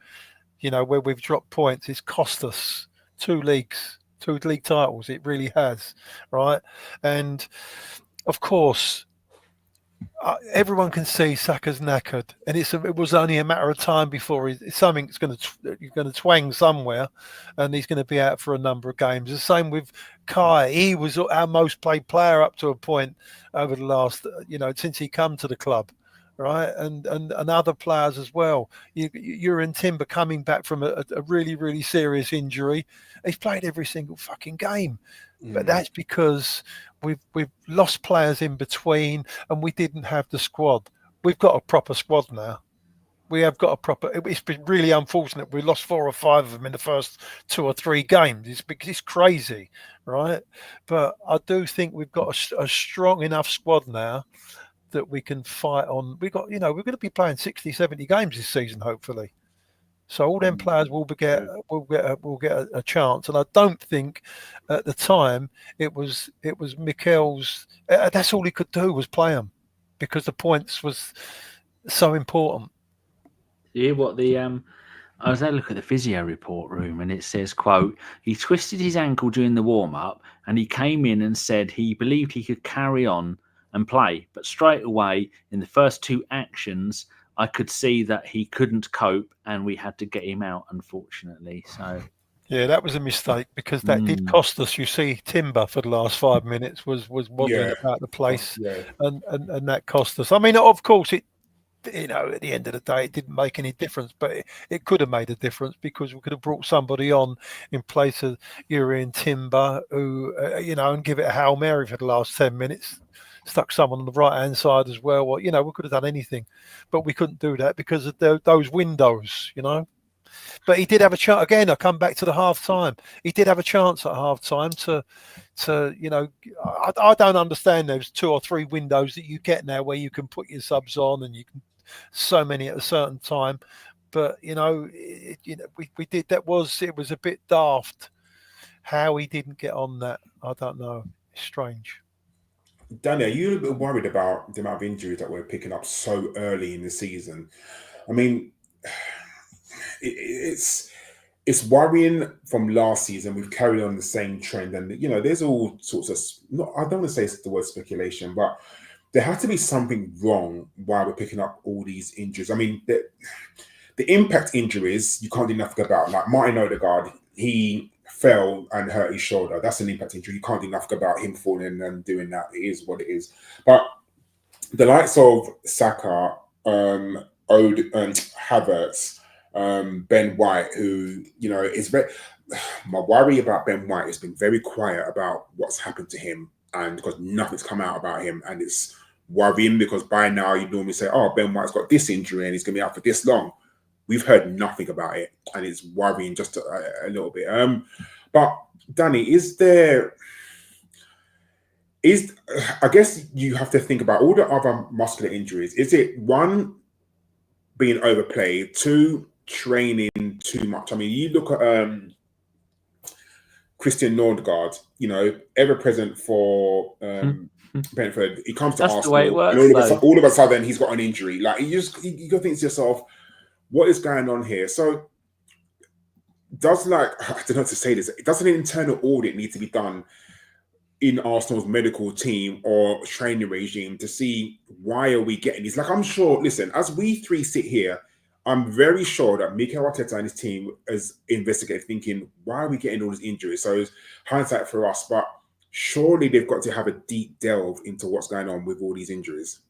where we've dropped points, it's cost us 2 league titles. It really has, right? And of course, everyone can see Saka's knackered, and it was only a matter of time before something's going to twang somewhere, and he's going to be out for a number of games. The same with Kai. He was our most played player up to a point over the last, since he come to the club, right? And other players as well. Jurrien Timber coming back from a really, really serious injury. He's played every single fucking game. But that's because we've lost players in between, and we didn't have the squad. We've got a proper squad now. We have got a proper. It's been really unfortunate. We lost 4 or 5 of them in the first 2 or 3 games. It's crazy, right? But I do think we've got a strong enough squad now that we can fight on. We're going to be playing 60, 70 games this season, hopefully. So all them players will get a chance, and I don't think at the time it was Mikel's. That's all he could do was play them, because the points was so important. Yeah, what the I was there, look at the physio report room, and it says, quote, he twisted his ankle during the warm-up and he came in and said he believed he could carry on and play. But straight away, in the first 2 actions, I could see that he couldn't cope and we had to get him out, unfortunately. So, yeah, that was a mistake, because that did cost us. You see, Timber for the last 5 minutes was waddling about the place, and that cost us. I mean, of course, it, at the end of the day, it didn't make any difference, but it could have made a difference, because we could have brought somebody on in place of Jurrien Timber, who, and give it a Hail Mary for the last 10 minutes, stuck someone on the right-hand side as well. Well, we could have done anything, but we couldn't do that because of those windows, But he did have a chance. Again, I come back to the half-time. He did have a chance at half-time to I don't understand those 2 or 3 windows that you get now where you can put your subs on, and you can so many at a certain time. But we did. It was a bit daft how he didn't get on that. I don't know. It's strange. Danny, are you a bit worried about the amount of injuries that we're picking up so early in the season? I mean, it's worrying. From last season, we've carried on the same trend, and there's all sorts of. I don't want to say it's the word speculation, but there has to be something wrong why we're picking up all these injuries. I mean, the impact injuries you can't do nothing about. Like Martin Odegaard, he fell and hurt his shoulder. That's an impact injury. You can't do nothing about him falling and doing that. It is what it is. But the likes of Saka, Havertz, Ben White, who is very. My worry about Ben White has been very quiet about what's happened to him, and because nothing's come out about him, and it's worrying, because by now you normally say, "Oh, Ben White's got this injury and he's going to be out for this long." We've heard nothing about it, and it's worrying just a little bit. But Danny, I guess you have to think about all the other muscular injuries. Is it 1, being overplayed, 2, training too much? I mean, you look at Cristhian Nordgaard, ever present for Brentford. He comes to That's Arsenal, the way it works, and all of a sudden he's got an injury. Like you got to think to yourself, what is going on here? So I don't know how to say this. Does an internal audit need to be done in Arsenal's medical team or training regime to see why are we getting these? Like, I'm sure, listen, as we 3 sit here, I'm very sure that Mikel Arteta and his team is investigating, thinking, why are we getting all these injuries? So it's hindsight for us, but surely they've got to have a deep delve into what's going on with all these injuries.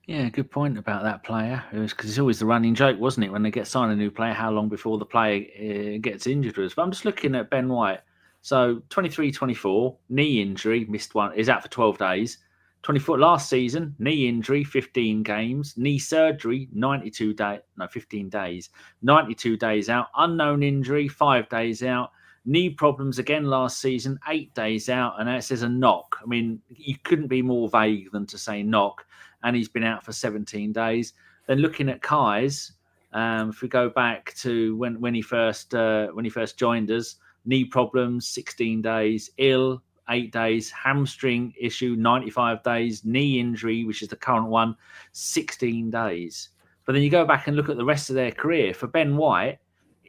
Yeah, good point about that player. Because it's always the running joke, wasn't it, when they get signed a new player, how long before the player gets injured? But I'm just looking at Ben White. So 23-24, knee injury, missed one, is out for 12 days. 24 last season, knee injury, 15 games. Knee surgery, 15 days. 92 days out. Unknown injury, 5 days out. Knee problems again last season, 8 days out. And now it says a knock. I mean, you couldn't be more vague than to say knock. And he's been out for 17 days. Then looking at Kai's, if we go back to when he first joined us, knee problems, 16 days, ill, 8 days, hamstring issue, 95 days, knee injury, which is the current one, 16 days. But then you go back and look at the rest of their career. For Ben White,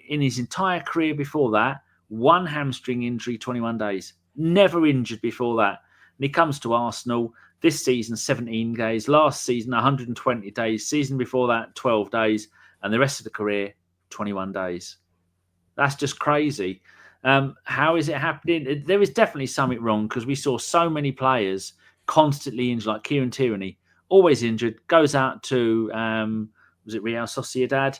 in his entire career before that, 1 hamstring injury, 21 days. Never injured before that. And he comes to Arsenal. This season, 17 days. Last season, 120 days. Season before that, 12 days. And the rest of the career, 21 days. That's just crazy. How is it happening? There is definitely something wrong, because we saw so many players constantly injured, like Kieran Tierney, always injured, goes out to, was it Real Sociedad?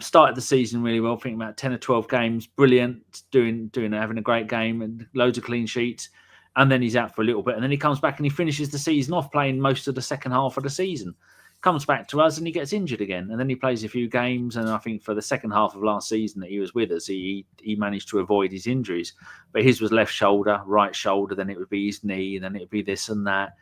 Started the season really well, thinking about 10 or 12 games, brilliant, having a great game and loads of clean sheets. And then he's out for a little bit. And then he comes back and he finishes the season off playing most of the second half of the season. Comes back to us and he gets injured again. And then he plays a few games. And I think for the second half of last season that he was with us, he managed to avoid his injuries. But his was left shoulder, right shoulder. Then it would be his knee. Then it would be this and that.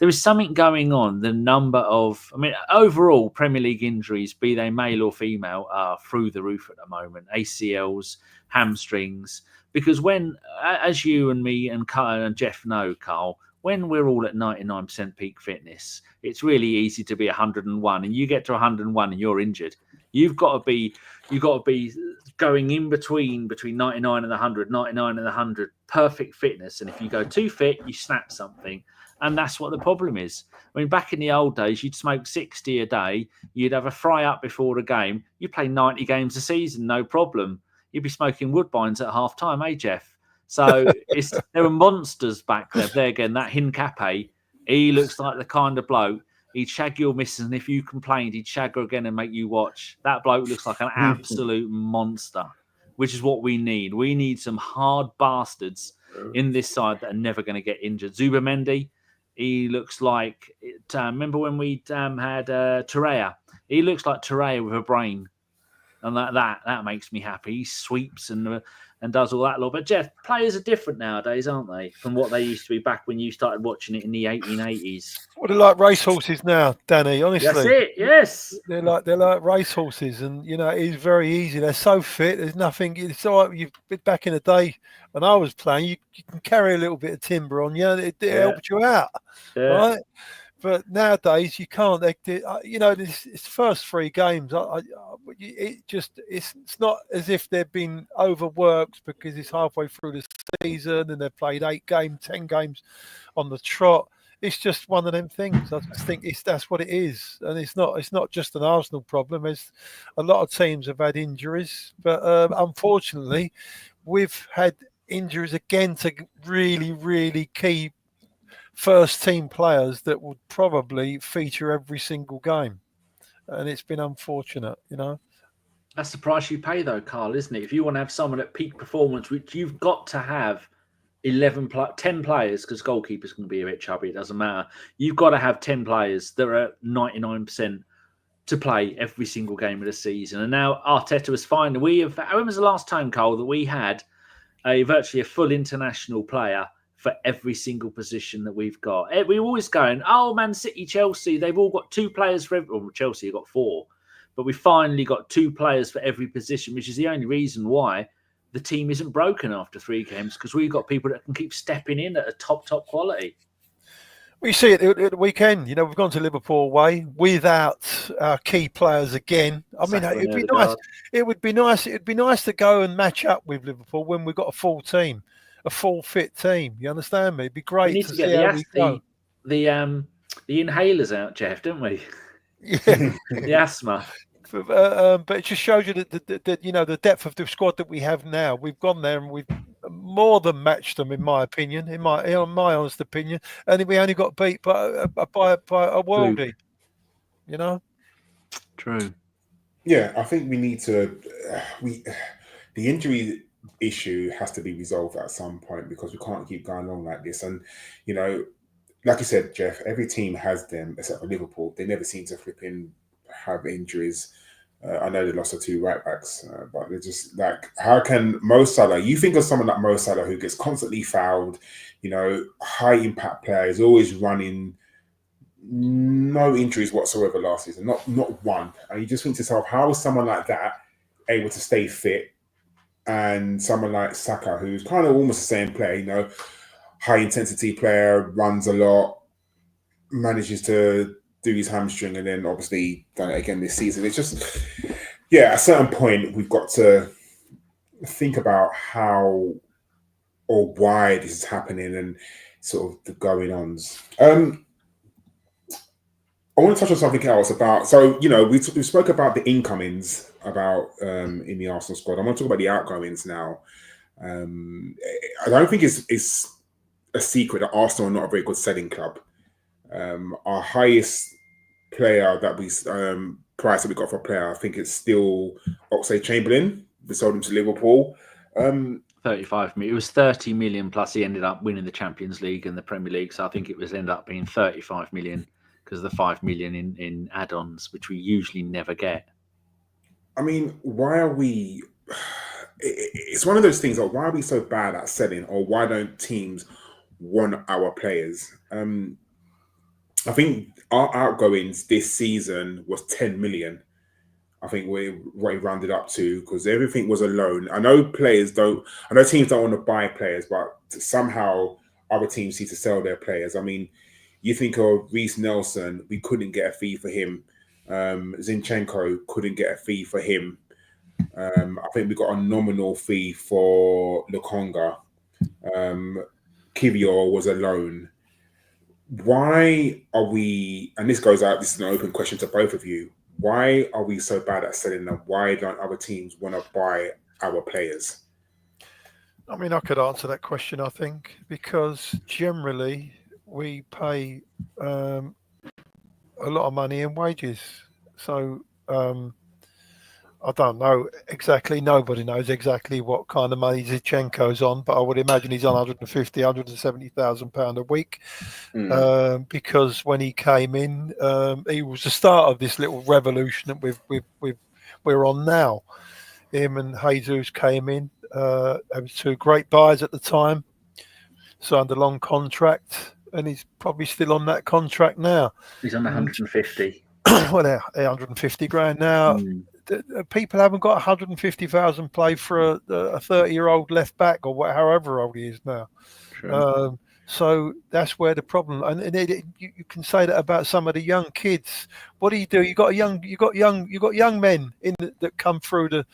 there is something going on. The number of, overall Premier League injuries, be they male or female, are through the roof at the moment. ACLs, hamstrings. Because when, as you and me and Karl and Geoff know, Karl, when we're all at 99% peak fitness, it's really easy to be 101, and you get to 101 and you're injured. You've got to be going in between 99 and 100, 99 and 100, perfect fitness. And if you go too fit, you snap something. And that's what the problem is. I mean, back in the old days, you'd smoke 60 a day. You'd have a fry up before the game. You play 90 games a season, no problem. You'd be smoking Woodbines at half time, eh, Geoff? So there were monsters back there. There again, that Hincape, he looks like the kind of bloke. He'd shag your missus, and if you complained, he'd shag her again and make you watch. That bloke looks like an absolute monster, which is what we need. We need some hard bastards in this side that are never going to get injured. Zubimendi, he looks like... remember when we had Raya? He looks like Raya with a brain. And that makes me happy. He sweeps and does all that lot. But Geoff, players are different nowadays, aren't they? From what they used to be back when you started watching it in the 1880s. Well, they're like racehorses now, Danny. Honestly, that's it. Yes, they're like racehorses, and it's very easy. They're so fit. There's nothing. It's all right. Back in the day when I was playing, you can carry a little bit of timber on you. It helped you out, right? But nowadays you can't. This first 3 games, it's not as if they've been overworked because it's halfway through the season and they've played 8 games, 10 games on the trot. It's just one of them things. I just think that's what it is, and it's not just an Arsenal problem. There's a lot of teams have had injuries, but unfortunately, we've had injuries again to really, really key first team players that would probably feature every single game, and it's been unfortunate. That's the price you pay, though, Karl, isn't it? If you want to have someone at peak performance, which you've got to have 10 players, because goalkeepers can be a bit chubby, it doesn't matter. You've got to have 10 players that are at 99% to play every single game of the season. And now Arteta was fine. When was the last time, Karl, that we had virtually a full international player for every single position that we've got? We're always going, Man City, Chelsea, they've all got 2 players for every... Well, Chelsea have got 4. But we finally got 2 players for every position, which is the only reason why the team isn't broken after 3 games, because we've got people that can keep stepping in at a top quality. We see it at the weekend. We've gone to Liverpool away without our key players again. It'd be nice. It would be nice. It'd be nice to go and match up with Liverpool when we've got a full team, a full fit team. You understand me? It'd be great we need to get see how we go. The inhalers out, Geoff, don't we? Yeah. The asthma. But it just shows you that the depth of the squad that we have now. We've gone there and we've more than matched them, in my opinion, in my honest opinion. And we only got beat by a worldie. True. Yeah, I think we need to. The injury issue has to be resolved at some point, because we can't keep going on like this. And like you said, Geoff, every team has them except for Liverpool. They never seem to have injuries. I know they lost 2 right backs, but they're just like, how can Mo Salah? You think of someone like Mo Salah who gets constantly fouled, high impact player, is always running, no injuries whatsoever last season, not one. And you just think to yourself, how is someone like that able to stay fit? And someone like Saka, who's kind of almost the same player, high intensity player, runs a lot, manages to do his hamstring, and then obviously done it again this season. It's just, at a certain point, we've got to think about how or why this is happening and sort of the going-ons. I want to touch on something else about, we spoke about the incomings about in the Arsenal squad. I want to talk about the outgoings now. I don't think it's a secret that Arsenal are not a very good selling club. Our highest player that price that we got for a player, I think it's still Oxlade-Chamberlain. We sold him to Liverpool. 35 million. It was 30 million plus. He ended up winning the Champions League and the Premier League, so I think it was ended up being 35 million because of the 5 million in add-ons, which we usually never get. Why are we? It's one of those things. Why are we so bad at selling, or why don't teams want our players? I think our outgoings this season was 10 million. I think what it rounded up to, because everything was a loan. I know teams don't want to buy players, but somehow other teams need to sell their players. I mean, you think of Reece Nelson, we couldn't get a fee for him. Zinchenko couldn't get a fee for him. I think we got a nominal fee for Lukonga. Kivior was a loan. Why are we, and this is an open question to both of you, why are we so bad at selling them? Why don't other teams want to buy our players? I mean, I could answer that question, I think, because generally we pay a lot of money in wages. So I don't know exactly. Nobody knows exactly what kind of money Zinchenko's on, but I would imagine he's on 150, 170,000 pound a week. Because when he came in, he was the start of this little revolution that we're on now. Him and Jesus came in. They were two great buys at the time. Signed a long contract, and he's probably still on that contract now. He's on 150. Well, 150 grand now. People haven't got 150,000 play for a 30-year-old left back or however old he is now. Sure. So that's where the problem. And you can say that about some of the young kids. What do? You got young men that come through the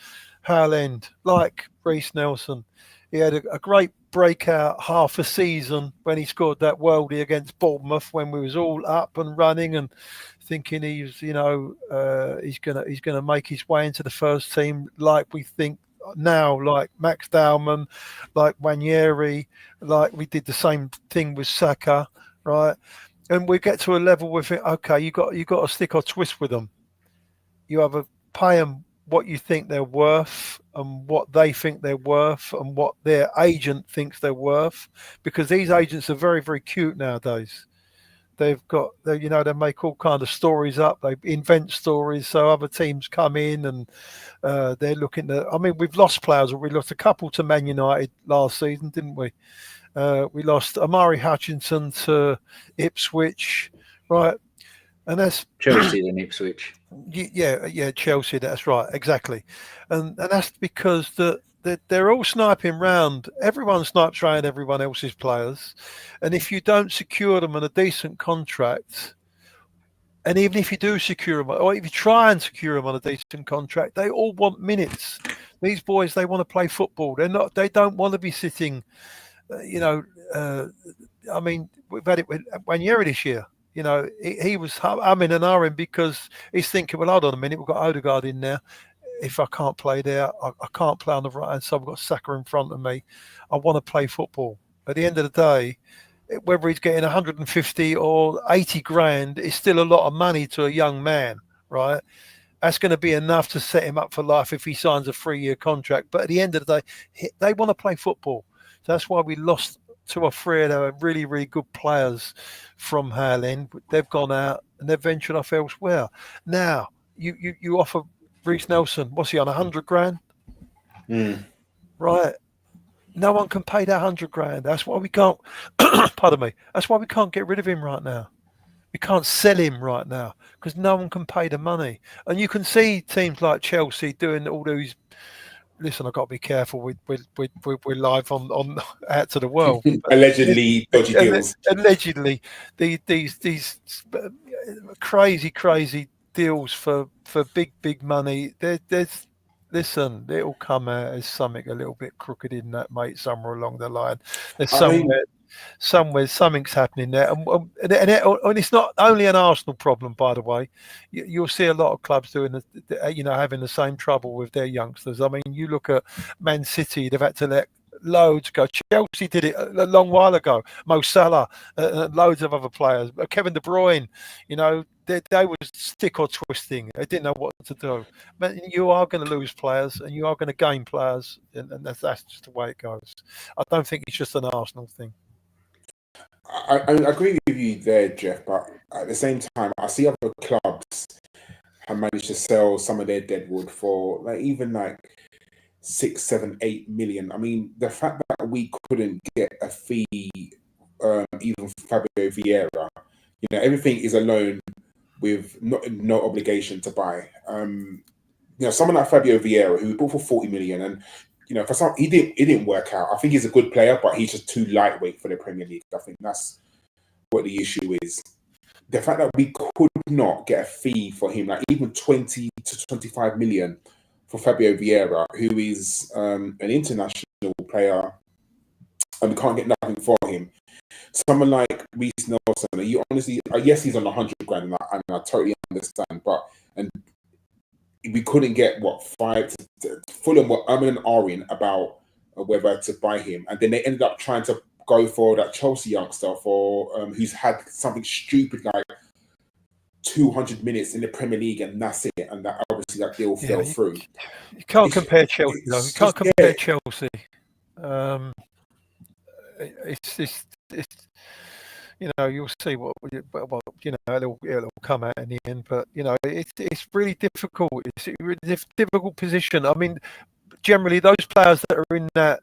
Hale End, like Reece Nelson. He had a great breakout half a season when he scored that worldie against Bournemouth, when we was all up and running and thinking he's gonna make his way into the first team, like we think now, like Max Dowman, like Nwaneri, like we did the same thing with Saka, right? And we get to a level with it. Okay, you got to stick or twist with them. You either pay them what you think they're worth and what they think they're worth and what their agent thinks they're worth, because these agents are very, very cute nowadays. They make all kind of stories up. They invent stories so other teams come in and they're looking at. I mean, we've lost players. We lost a couple to Man United last season, didn't we? We lost Amari Hutchinson to Ipswich, right? And that's Chelsea and Ipswich. Yeah, Chelsea. That's right, exactly. And that's because they're all sniping round. Everyone snipes round everyone else's players, and if you don't secure them on a decent contract, and even if you do secure them, or if you try and secure them on a decent contract, they all want minutes. These boys, they want to play football. They don't want to be sitting. I mean, we've had it with Nwaneri this year. You know, he was humming and ahhing because he's thinking, well, hold on a minute, we've got Odegaard in there. If I can't play there, I can't play on the right hand side. I've got Saka in front of me. I want to play football. At the end of the day, whether he's getting 150 or 80 grand, it's still a lot of money to a young man, right? That's going to be enough to set him up for life if he signs a 3-year contract. But at the end of the day, they want to play football. So that's why we lost 2 or 3 of their really, really good players from Hale End. They've gone out and they've ventured off elsewhere. Now, you offer Reece Nelson, what's he on, 100 grand? Right. No one can pay that 100 grand. That's why we can't, pardon me, that's why we can't get rid of him right now. We can't sell him right now because no one can pay the money. And you can see teams like Chelsea doing all those. Listen, I've got to be careful. We're live on out to the world. Allegedly dodgy deals. Allegedly, these crazy deals for big money. Listen, it'll come out as something a little bit crooked in that, mate. Somewhere along the line, there's somewhere something's happening there, and it's not only an Arsenal problem, by the way. You'll see a lot of clubs doing having the same trouble with their youngsters. I mean, you look at Man City; they've had to let loads go. Chelsea did it a long while ago. Mo Salah, loads of other players. Kevin De Bruyne, they were stick or twisting. They didn't know what to do. But you are going to lose players and you are going to gain players, and that's just the way it goes. I don't think it's just an Arsenal thing. I agree with you there, Geoff, but at the same time, I see other clubs have managed to sell some of their deadwood for even 6, 7, 8 million. I mean, the fact that we couldn't get a fee, even Fabio Vieira, everything is a loan with no obligation to buy. Someone like Fabio Vieira, who we bought for 40 million, and for some, it didn't work out. I think he's a good player, but he's just too lightweight for the Premier League. I think that's what the issue is. The fact that we could not get a fee for him, like even 20 to 25 million for Fabio Vieira, who is an international player, and we can't get nothing for him. Someone like Reece Nelson, are you honestly? Yes, he's on 100 grand, and I totally understand. And we couldn't get Fulham were and ahhing about whether to buy him, and then they ended up trying to go for that Chelsea youngster who's had something stupid like 200 minutes in the Premier League, and that's it. And that obviously that deal fell through. You can't compare Chelsea. You can't compare Chelsea. It's you'll see what it'll come out in the end. But it's really difficult. It's a really difficult position. I mean, generally those players that are in that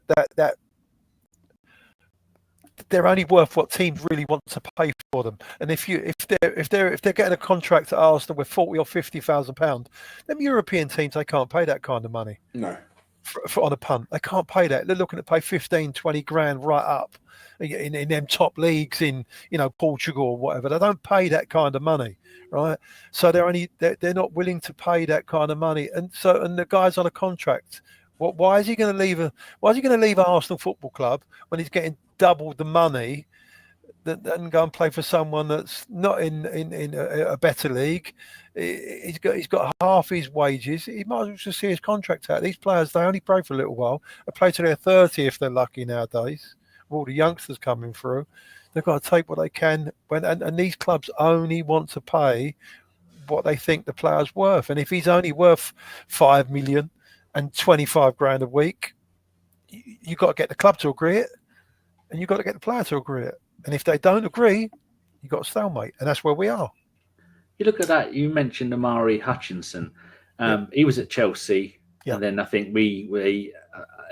they're only worth what teams really want to pay for them. And if they're getting a contract at Arsenal with 40 or 50,000 £, them European teams, they can't pay that kind of money. No. For on a punt, they can't pay that. They're looking to pay 15, 20 grand right up in them top leagues in Portugal or whatever. They don't pay that kind of money, right? So they're not willing to pay that kind of money. And the guy's on a contract. Why is he going to leave Arsenal Football Club when he's getting double the money and go and play for someone that's not in a better league? He's got half his wages. He might as well just see his contract out. These players, they only play for a little while. They play to their 30 if they're lucky nowadays. With all the youngsters coming through, they've got to take what they can. And these clubs only want to pay what they think the player's worth. And if he's only worth 5 million and 25 grand a week, you've got to get the club to agree it, and you've got to get the player to agree it. And if they don't agree, you've got a stalemate, and that's where we are. You look at that. You mentioned Amari Hutchinson. He was at Chelsea, and then I think we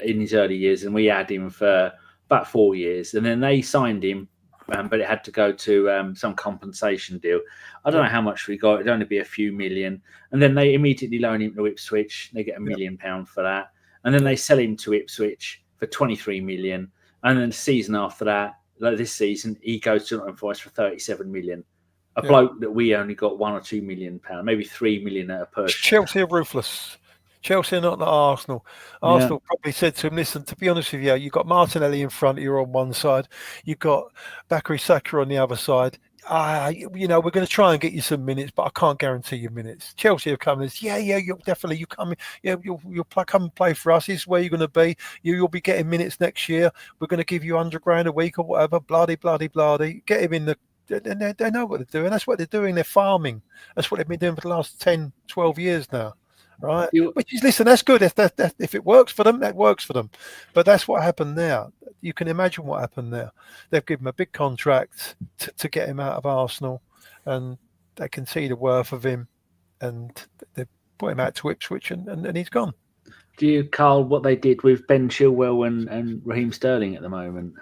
in his early years, and we had him for about 4 years, and then they signed him, but it had to go to some compensation deal. I don't know how much we got. It'd only be a few million, and then they immediately loan him to Ipswich. They get £1 million for that, and then they sell him to Ipswich for 23 million, and then the season after that, like this season, he goes to Nottingham Forest for 37 million. A bloke that we only got £1 or £2 million, maybe 3 million at a purchase. Chelsea are ruthless. Chelsea are not like Arsenal. Arsenal probably said to him, listen, to be honest with you, you've got Martinelli in front of you on one side. You've got Bakary Saka on the other side. We're going to try and get you some minutes, but I can't guarantee you minutes. Chelsea have come and said, you'll definitely, you come, you'll come and play for us. This is where you're going to be. You'll be getting minutes next year. We're going to give you 100 grand a week or whatever. Bloody. Get him in the. And they know what they're doing. That's what they're doing. They're farming. That's what they've been doing for the last 10, 12 years now. Right? Which is, listen, that's good. If it works for them, that works for them. But that's what happened there. You can imagine what happened there. They've given him a big contract to get him out of Arsenal, and they can see the worth of him, and they put him out to Ipswich, and he's gone. Do you, Karl, what they did with Ben Chilwell and Raheem Sterling at the moment?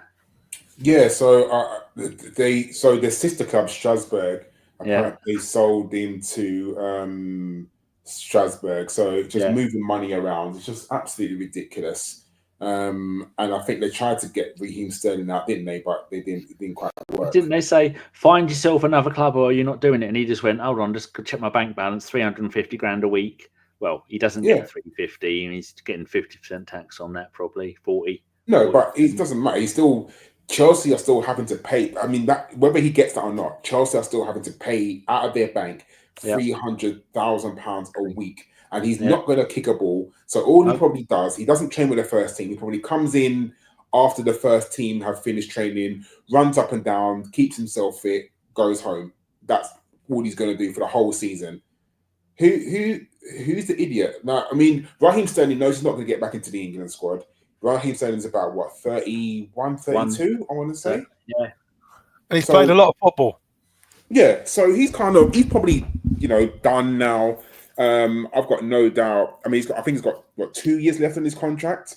Yeah, so their sister club Strasbourg, apparently sold him to Strasbourg. So just moving money around, it's just absolutely ridiculous. And I think they tried to get Raheem Sterling out, didn't they? But it didn't quite work. Didn't they say, find yourself another club or you're not doing it? And he just went, hold on, just check my bank balance, 350 grand a week. Well, he doesn't get 350 and he's getting 50% tax on that, probably 40. No, but it doesn't matter. He's still... Chelsea are still having to pay. I mean, that whether he gets that or not, Chelsea are still having to pay out of their bank £300,000 a week, and he's not going to kick a ball. So all he probably does, he doesn't train with the first team. He probably comes in after the first team have finished training, runs up and down, keeps himself fit, goes home. That's all he's going to do for the whole season. Who's the idiot? Now, I mean, Raheem Sterling knows he's not going to get back into the England squad. Raheem Sterling's about, 31, 32, I want to say? Yeah. And he's played a lot of football. Yeah, so he's probably, done now. I've got no doubt. I mean, I think he's got, 2 years left on his contract.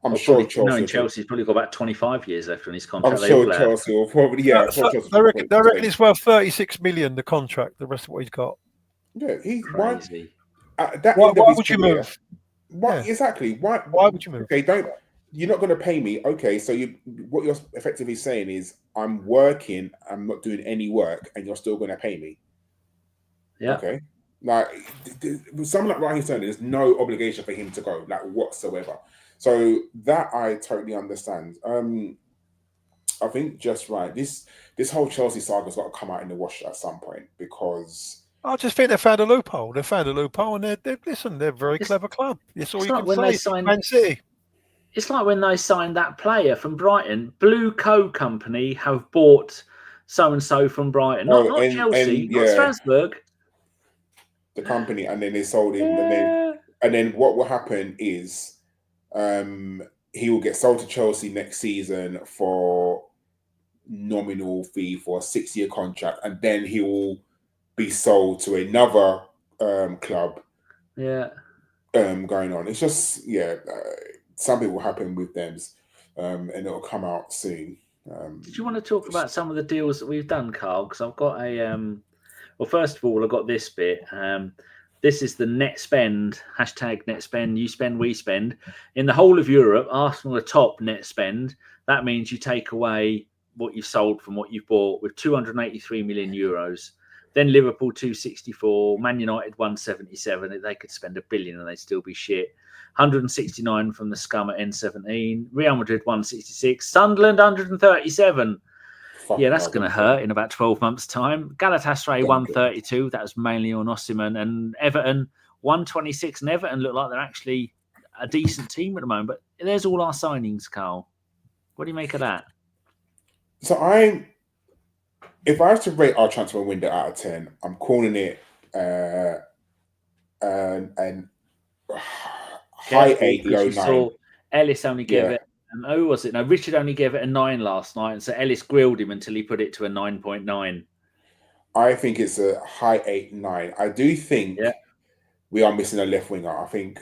I'm sure Chelsea. No, Chelsea's probably got about 25 years left on his I'm contract. sure Chelsea will probably, yeah. They reckon it's worth 36 million, the contract, the rest of what he's got. Yeah, he's crazy. Why would you move? Exactly? Why would you move? Okay, you're not going to pay me. Okay, so what you're effectively saying is I'm working, I'm not doing any work, and you're still going to pay me. Yeah. Okay. Like with someone like Raheem Sterling, there's no obligation for him to go, like whatsoever. So that I totally understand. I think just right. This whole Chelsea saga's got to come out in the wash at some point, because I just think they found a loophole. And they're a very clever club. That's all you can say. Man City. It's like when they signed that player from Brighton. Blue Co Company have bought so and so from Brighton, not Chelsea, not Strasbourg. The company, and then they sold him, and then what will happen is, he will get sold to Chelsea next season for nominal fee for a 6-year contract, and then he will be sold to another club. Yeah. Going on. It's just something will happen with them, and it'll come out soon. Did you want to talk about some of the deals that we've done, Karl? Because I've got a well, first of all, I've got this bit. This is the net spend, hashtag net spend, you spend, we spend. In the whole of Europe, Arsenal are top net spend. That means you take away what you've sold from what you've bought with 283 million euros. Then Liverpool 264, Man United 177. They could spend $1 billion and they'd still be shit. 169 from the scum at N17. Real Madrid 166. Sunderland 137. That's going to hurt in about 12 months' time. Galatasaray 132. That was mainly on Osimhen. And Everton 126. And Everton look like they're actually a decent team at the moment. But there's all our signings, Karl. What do you make of that? So if I was to rate our transfer window out of 10, I'm calling it an high 8, low 9. Ellis only gave it. Who was it? No, Richard only gave it a 9 last night, and so Ellis grilled him until he put it to a 9.9. I think it's a high 8, 9. I do think we are missing a left winger. I think,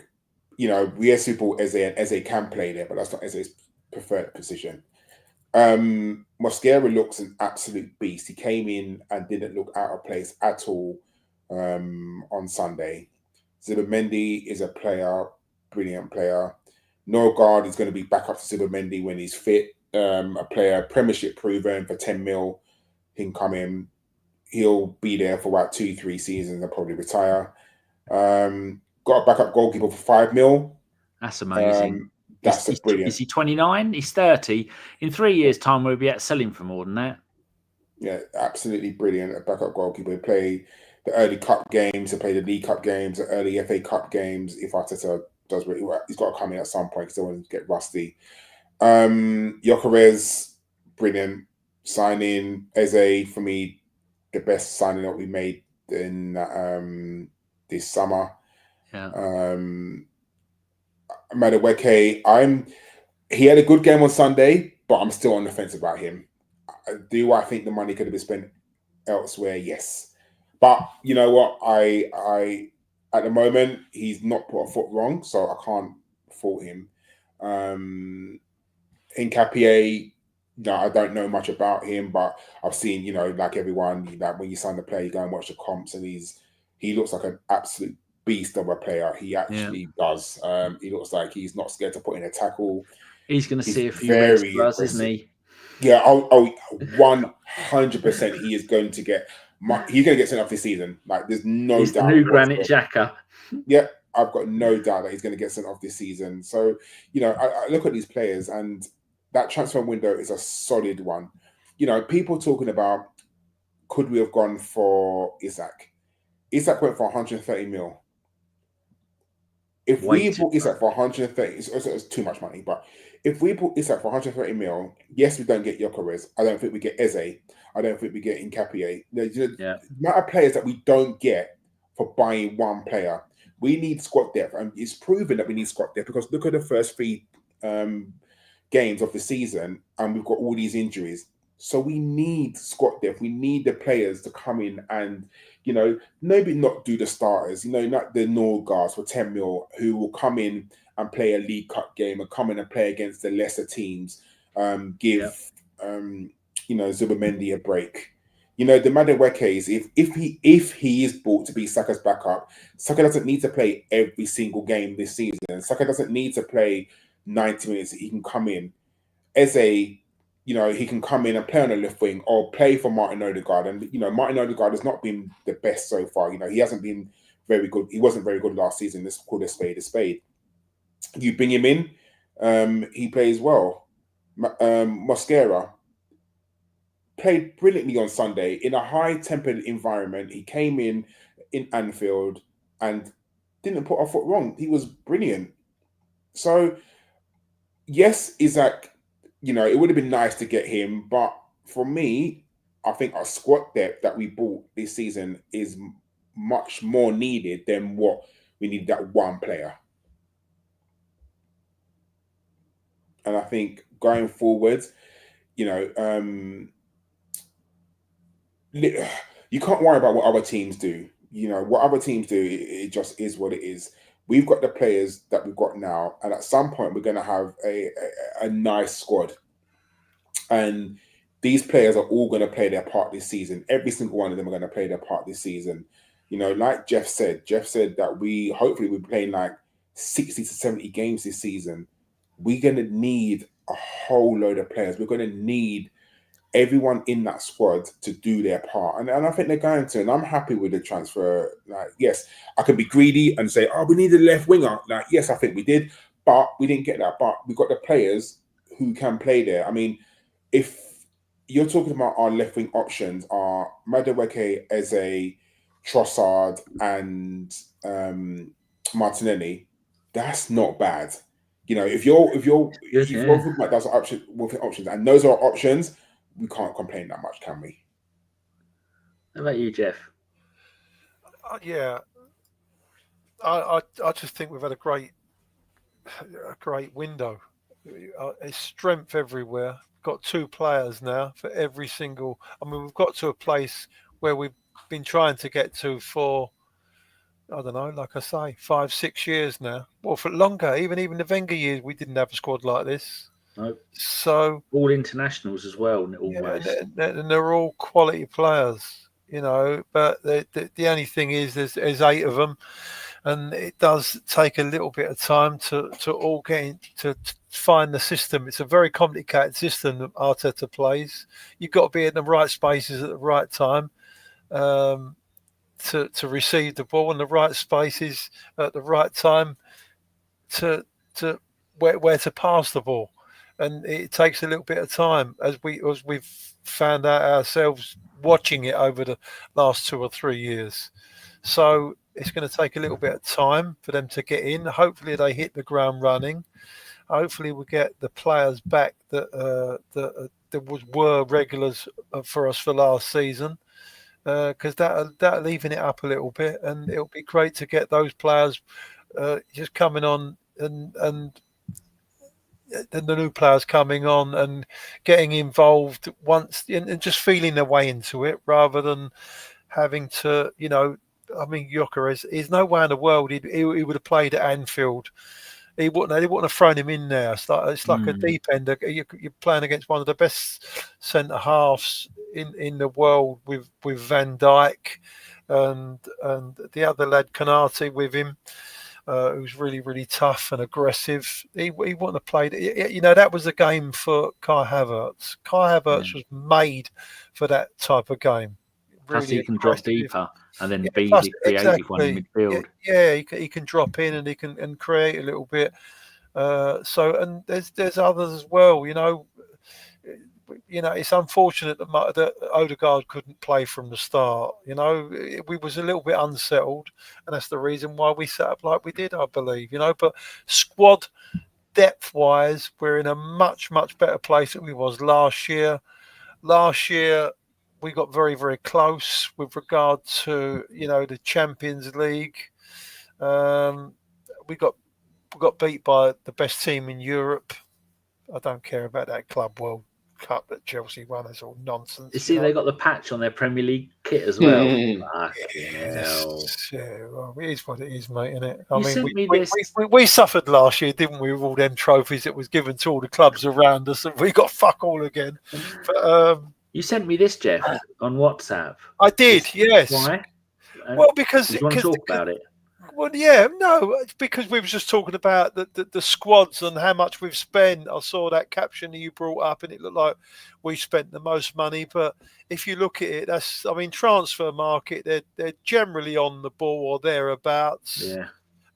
we as people Eze, and Eze can play there, but that's not Eze's preferred position. Mosquera looks an absolute beast. He came in and didn't look out of place at all on Sunday. Zubimendi is a brilliant player. Odegaard is going to be back up to Zubimendi when he's fit. A player, Premiership proven for 10 mil. He can come in. He'll be there for about 2-3 seasons and probably retire. Got a backup goalkeeper for 5 mil. That's amazing. That's brilliant. Is he 29? He's 30. In 3 years' time, we'll be able to sell him for more than that. Yeah, absolutely brilliant. A backup goalkeeper. He played the early cup games. He played the League Cup games, the early FA Cup games. If Arteta does really well, he's got to come in at some point because they want to get rusty. Gyokeres, brilliant signing. Eze, for me, the best signing that we made in this summer. Yeah. Madueke, he had a good game on Sunday, but I'm still on the fence about him. Do I think the money could have been spent elsewhere? Yes. But you know what? I at the moment, he's not put a foot wrong, so I can't fault him. Nketiah, I don't know much about him, but I've seen, like everyone, that when you sign the player, you go and watch the comps, and he looks like an absolute beast of a player. He actually does. He looks like he's not scared to put in a tackle. He's going to see a few reds for us, isn't he? Yeah, 100%. He is going to get. He's going to get sent off this season. Like, there's no he's doubt. The new Granit Xhaka. Yeah, I've got no doubt that he's going to get sent off this season. So, I look at these players, and that transfer window is a solid one. People talking about, could we have gone for Isak? Isak went for 130 mil. If we bought Isak for 130, it's too much money. But if we bought Isak for 130 mil, yes, we don't get Gyokeres. I don't think we get Eze. I don't think we get Nketiah. The amount of players that we don't get for buying one player. We need squad depth, and it's proven that we need squad depth because look at the first 3 games of the season, and we've got all these injuries. So we need squad depth. We need the players to come in and, maybe not do the starters, not the Norgards for 10 mil who will come in and play a League Cup game and come in and play against the lesser teams. Give Zubimendi a break. The Madueke, if he is brought to be Saka's backup, Saka doesn't need to play every single game this season. Saka doesn't need to play 90 minutes. He can come in as he can come in and play on the left wing or play for Martin Odegaard. And Martin Odegaard has not been the best so far. He hasn't been very good. He wasn't very good last season. Let's call a spade a spade. You bring him in, he plays well. Mosquera played brilliantly on Sunday in a high-tempered environment. He came in Anfield and didn't put a foot wrong. He was brilliant. So, yes, Isaac, it would have been nice to get him, but for me, I think our squad depth that we bought this season is much more needed than what we need that one player. And I think going forward, you can't worry about what other teams do. What other teams do, it just is what it is. We've got the players that we've got now, and at some point we're going to have a nice squad. And these players are all going to play their part this season. Every single one of them are going to play their part this season. Like Geoff said that hopefully we're playing like 60 to 70 games this season. We're going to need a whole load of players. We're going to need everyone in that squad to do their part. And I think they're going to. And I'm happy with the transfer. Like, yes, I can be greedy and say, we need a left winger. Like, yes, I think we did. But we didn't get that. But we got the players who can play there. I mean, if you're talking about our left wing options are Madueke, Eze, Trossard, and Martinelli, that's not bad. If you're talking about those options, and those are options, we can't complain that much, can we? How about you, Geoff? Yeah, I just think we've had a great window. It's strength everywhere. Got two players now for every single. I mean, we've got to a place where we've been trying to get to for, I don't know, like I say, 5-6 years now. Well, for longer, even the Wenger years, we didn't have a squad like this. No. So all internationals as well, almost. Yeah, and they're all quality players, But the only thing is, there's 8 of them, and it does take a little bit of time to all get to find the system. It's a very complicated system that Arteta plays. You've got to be in the right spaces at the right time. To receive the ball in the right spaces at the right time to where to pass the ball, and it takes a little bit of time, as we've found out ourselves watching it over the last 2 or 3 years. So it's going to take a little bit of time for them to get in. Hopefully they hit the ground running. Hopefully we get the players back that were regulars for us for last season. Because that'll even it up a little bit, and it'll be great to get those players just coming on, and the new players coming on and getting involved once, and just feeling their way into it, rather than having to, I mean, Gyokeres, there's no way in the world he would have played at Anfield. They wouldn't have thrown him in there. It's like a deep end. You're playing against one of the best centre halves in the world with Van Dijk and the other lad Konate with him, who's really, really tough and aggressive. He wouldn't have played. That was a game for Kai Havertz. Kai Havertz was made for that type of game. Plus, Really he can aggressive. Drop deeper and then be the creative one in midfield. Yeah, he can drop in and he can create a little bit. And there's others as well. It's unfortunate that Odegaard couldn't play from the start. We was a little bit unsettled, and that's the reason why we set up like we did, I believe. But squad depth-wise, we're in a much, much better place than we was last year. Last year, we got very, very close with regard to, the Champions League. We got beat by the best team in Europe. I don't care about that club world Cup that Chelsea won is all nonsense. You see, they got the patch on their Premier League kit as well. Fucking hell. Yeah, well, it is what it is, mate, isn't it? You sent me this. We suffered last year, didn't we, with all them trophies that was given to all the clubs around us, and we got fuck all again. But, you sent me this, Geoff, on WhatsApp. I did, yes. Why? Well, because you want to talk about it? Well, yeah, no, it's because we were just talking about the squads and how much we've spent. I saw that caption that you brought up, and it looked like we spent the most money. But if you look at it, transfer market, they're generally on the ball or thereabouts. Yeah.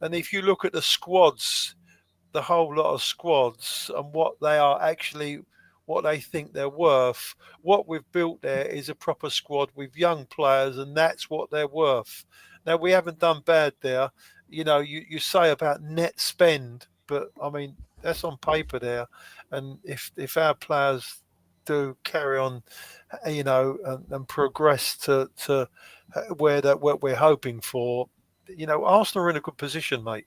And if you look at the squads, the whole lot of squads and what they are actually, what they think they're worth, what we've built there is a proper squad with young players, and that's what they're worth. Now, we haven't done bad there. You know, you say about net spend, but, I mean, that's on paper there. And if our players do carry on, you know, and progress to what we're hoping for, you know, Arsenal are in a good position, mate.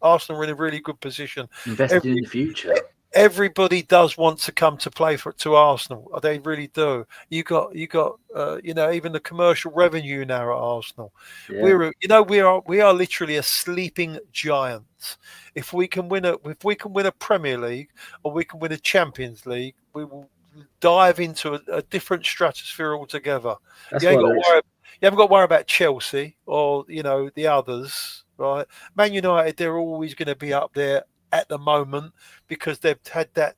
Arsenal are in a really good position. Invested in the future. Everybody does want to come to play to Arsenal. They really do. You got you know, even the commercial revenue now at Arsenal. Yeah. We are literally a sleeping giant. If we can win a Premier League or we can win a Champions League, we will dive into a different stratosphere altogether. You haven't got to worry about Chelsea or, you know, the others, right? Man United, they're always going to be up there at the moment because they've had that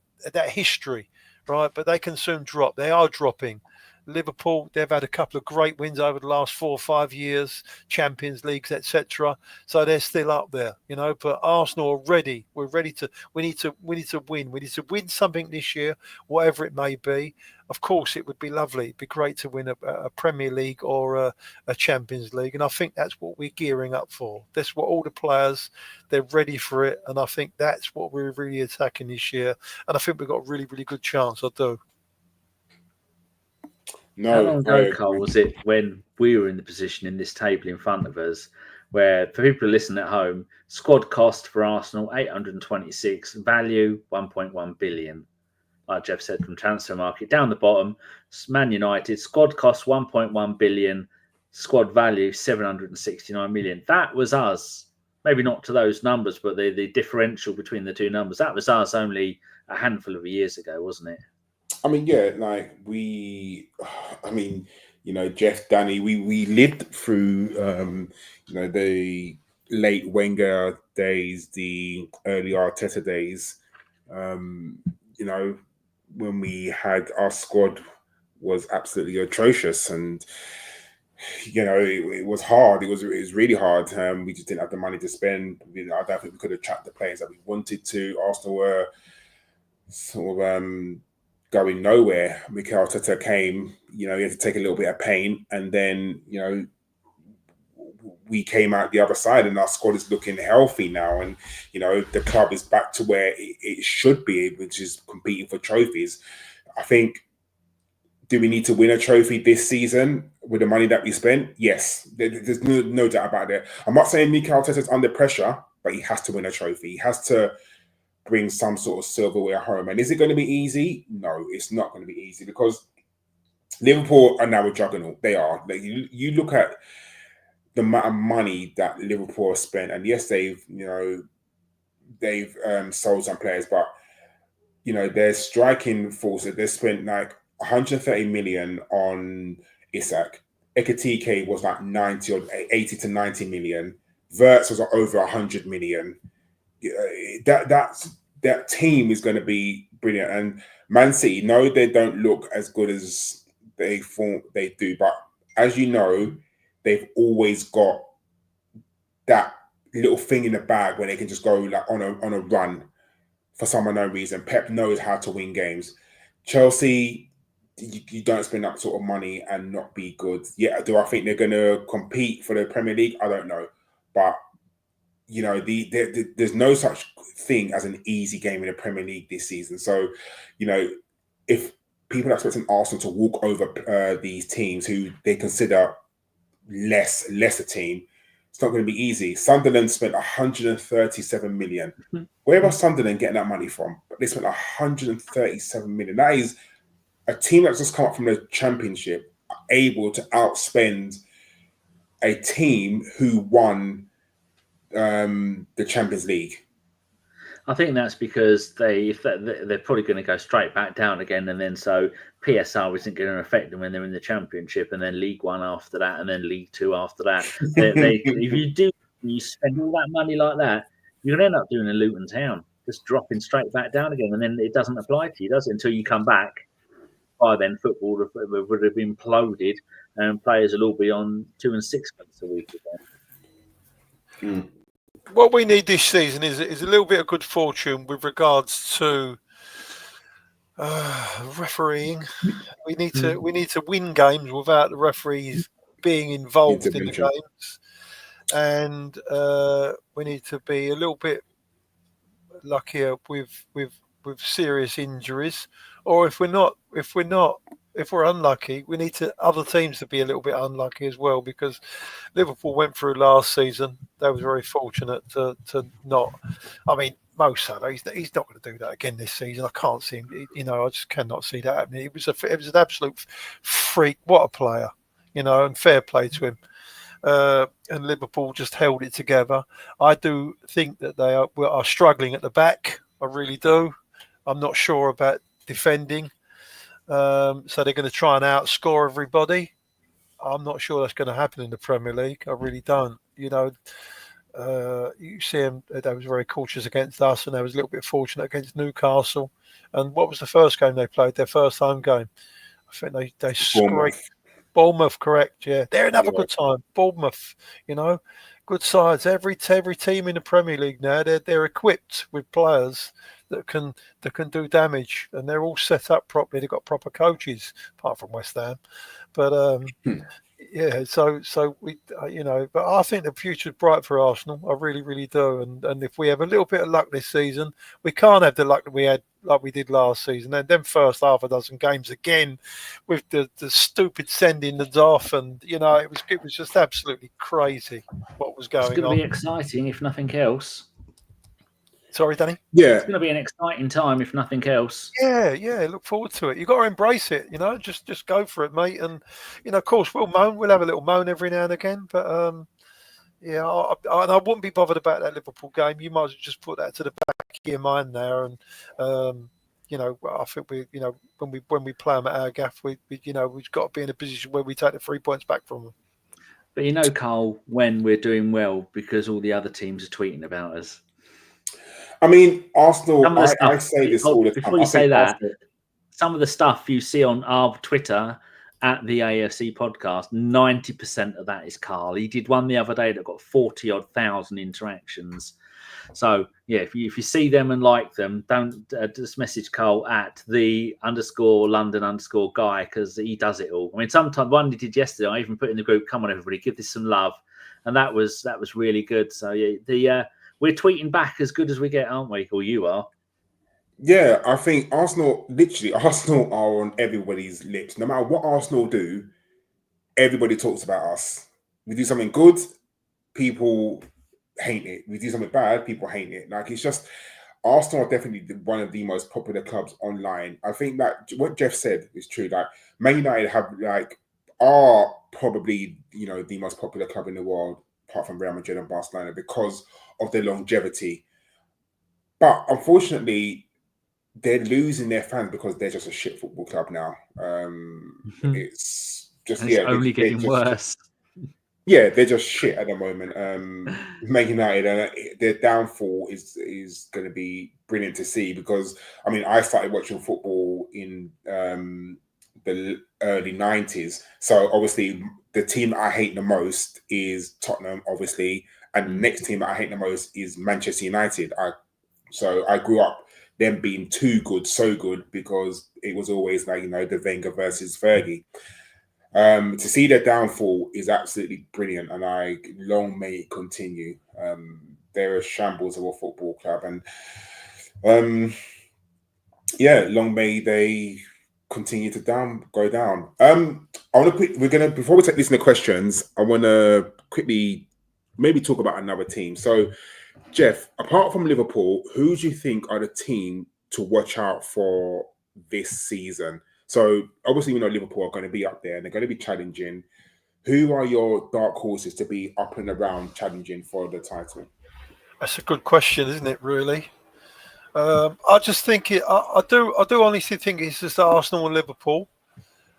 history, right? But they can soon drop. They are dropping. Liverpool, they've had a couple of great wins over the last 4 or 5 years, Champions Leagues, etc. So they're still up there, you know. But Arsenal are ready. We're ready to. We need to win. We need to win something this year, whatever it may be. Of course, it would be lovely. It'd be great to win a Premier League or a Champions League, and I think that's what we're gearing up for. That's what all the players, they're ready for it, and I think that's what we're really attacking this year. And I think we've got a really, really good chance. I do. No, how long ago, Karl, was it when we were in the position in this table in front of us where, for people who listen at home, squad cost for Arsenal 826, value 1.1 billion. Like Geoff said, from transfer market down the bottom, Man United squad cost 1.1 billion, squad value 769 million. That was us. Maybe not to those numbers, but the differential between the two numbers. That was us only a handful of years ago, wasn't it? I mean, yeah, you know, Geoff, Danny, we lived through, you know, the late Wenger days, the early Arteta days, you know, when we had our squad was absolutely atrocious, and you know it was hard. It was really hard. We just didn't have the money to spend. I don't think we could attract the players that we wanted to. Arsenal were sort of going nowhere. Mikel Arteta came. You know, he had to take a little bit of pain, and then you know we came out the other side, and our squad is looking healthy now, and you know the club is back to where it should be, which is competing for trophies. I think, do we need to win a trophy this season with the money that we spent? Yes, there's no doubt about it. I'm not saying Mikel Arteta is under pressure, but he has to win a trophy. He has to bring some sort of silverware home. And is it going to be easy? No, it's not going to be easy, because Liverpool are now a juggernaut. They are. Like, you look at the amount of money that Liverpool have spent, and yes, they've sold some players, but you know their striking force, they spent like 130 million on Isak. Ekitike was like 90 or 80 to 90 million. Havertz was over 100 million. That team is going to be brilliant. And Man City, no, they don't look as good as they thought they do, but as you know, they've always got that little thing in the bag where they can just go like on a run for some unknown reason. Pep knows how to win games. Chelsea, you don't spend that sort of money and not be good. Yeah, do I think they're going to compete for the Premier League? I don't know, but you know, there's no such thing as an easy game in the Premier League this season. So, you know, if people are expecting Arsenal to walk over these teams who they consider lesser team, it's not going to be easy. Sunderland spent 137 million. Where was Sunderland getting that money from? They spent 137 million. That is a team that's just come up from the Championship are able to outspend a team who won the Champions League? I think that's because they're probably going to go straight back down again, and then so PSR isn't going to affect them when they're in the Championship, and then League One after that, and then League Two after that. If you spend all that money like that, you're going to end up doing a Luton Town, just dropping straight back down again, and then it doesn't apply to you, does it? Until you come back. By then, football would have imploded, and players will all be on 2 and 6 months a week again. What we need this season is a little bit of good fortune with regards to refereeing. We need to win games without the referees being involved in the games, and we need to be a little bit luckier with serious injuries. Or if we're unlucky, we need other teams to be a little bit unlucky as well, because Liverpool went through last season. They was very fortunate to not. I mean, Mo Salah, he's not going to do that again this season. I can't see him. I just cannot see that happening. It was an absolute freak. What a player, and fair play to him. And Liverpool just held it together. I do think that they are struggling at the back. I really do. I'm not sure about defending, so they're going to try and outscore everybody. I'm not sure that's going to happen in the Premier League. I really don't. You see them; they was very cautious against us, and they was a little bit fortunate against Newcastle. And what was the first game they played? Their first home game. I think they scraped Bournemouth. Correct? Yeah, they're another good time. Bournemouth. Good sides. Every team in the Premier League now, they're equipped with players that can do damage, and they're all set up properly. They've got proper coaches, apart from West Ham. But yeah, so we, but I think the future's bright for Arsenal. I really, really do. And if we have a little bit of luck this season, we can't have the luck that we had like we did last season. And then first half a dozen games again with the stupid sending us off, and it was just absolutely crazy what was going on. It's going to be exciting if nothing else. Sorry, Danny? Yeah. It's going to be an exciting time, if nothing else. Yeah. Look forward to it. You've got to embrace it, just go for it, mate. And, of course, we'll moan. We'll have a little moan every now and again. But, I wouldn't be bothered about that Liverpool game. You might as well just put that to the back of your mind there. And, I think when we play them at our gaff, we've got to be in a position where we take the 3 points back from them. But, Karl, when we're doing well, because all the other teams are tweeting about us. I mean, Arsenal, I say this all the time. Before you say that, some of the stuff you see on our Twitter at the AFC podcast, 90% of that is Karl. He did one the other day that got 40-odd thousand interactions. So, yeah, if you see them and like them, don't just message Karl at the _London_guy, because he does it all. I mean, sometimes one he did yesterday, I even put in the group, come on, everybody, give this some love. And that was really good. So, yeah, we're tweeting back as good as we get, aren't we? Or you are. Yeah, I think Arsenal are on everybody's lips. No matter what Arsenal do, everybody talks about us. We do something good, people hate it. We do something bad, people hate it. Like, it's just, Arsenal are definitely one of the most popular clubs online. I think that what Geoff said is true. Like, Man United are probably, the most popular club in the world, apart from Real Madrid and Barcelona, because of their longevity. But unfortunately, they're losing their fans because they're just a shit football club now. It's just only getting worse. Yeah, they're just shit at the moment. Man United, their downfall is going to be brilliant to see, because I mean, I started watching football in the early 90s. So obviously, the team I hate the most is Tottenham, obviously. And the next team that I hate the most is Manchester United. So I grew up them being too good, so good, because it was always like, the Wenger versus Fergie. To see their downfall is absolutely brilliant, and long may it continue. They're a shambles of a football club, and long may they continue to go down. Before we take these into questions, I want to quickly maybe talk about another team. So, Geoff, apart from Liverpool, who do you think are the team to watch out for this season? So obviously, we know Liverpool are going to be up there and they're going to be challenging. Who are your dark horses to be up and around challenging for the title? That's a good question, isn't it? Really, I just think I do honestly think it's just Arsenal and Liverpool,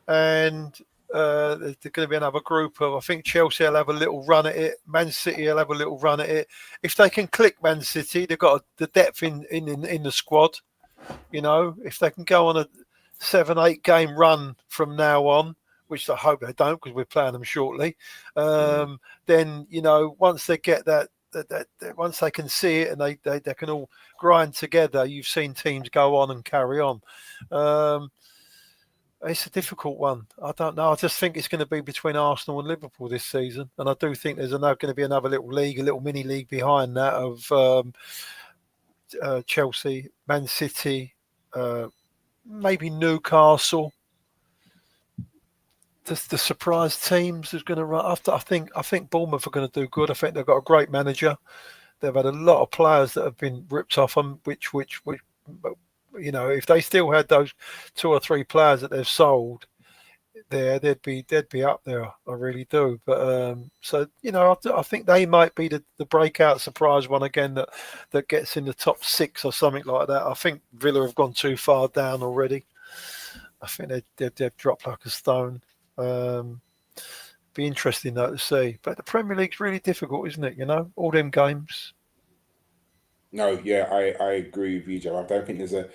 and there's going to be another group of. I think Chelsea will have a little run at it. Man City will have a little run at it. If they can click Man City, they've got the depth in the squad. If they can go on a 7-8 game run from now on, which I hope they don't because we're playing them shortly, then once they get that once they can see it and they can all grind together, you've seen teams go on and carry on. It's a difficult one. I don't know. I just think it's going to be between Arsenal and Liverpool this season, and I do think there's going to be another little league, a little mini league behind that of Chelsea, Man City, maybe Newcastle. The surprise teams is going to run after. I think Bournemouth are going to do good. I think they've got a great manager. They've had a lot of players that have been ripped off them, which if they still had those 2 or 3 players that they've sold there, they'd be up there. I really do. But I think they might be the breakout surprise one again that gets in the top 6 or something like that. I think Villa have gone too far down already. I think they've dropped like a stone. Be interesting though to see, but the Premier League's really difficult, isn't it? All them games. No, yeah, I agree with you, Joe. I don't think there's a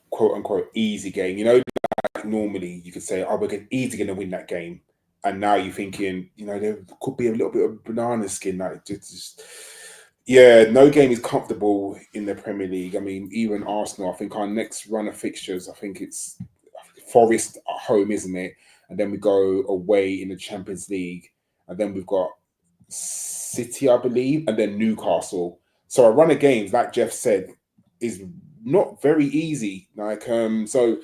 quote unquote easy game. Like normally you could say, "Oh, we're easy going to win that game," and now you're thinking, there could be a little bit of banana skin. Like no game is comfortable in the Premier League. I mean, even Arsenal. I think our next run of fixtures, I think it's Forest at home, isn't it? And then we go away in the Champions League. And then we've got City, I believe, and then Newcastle. So a run of games, like Geoff said, is not very easy. So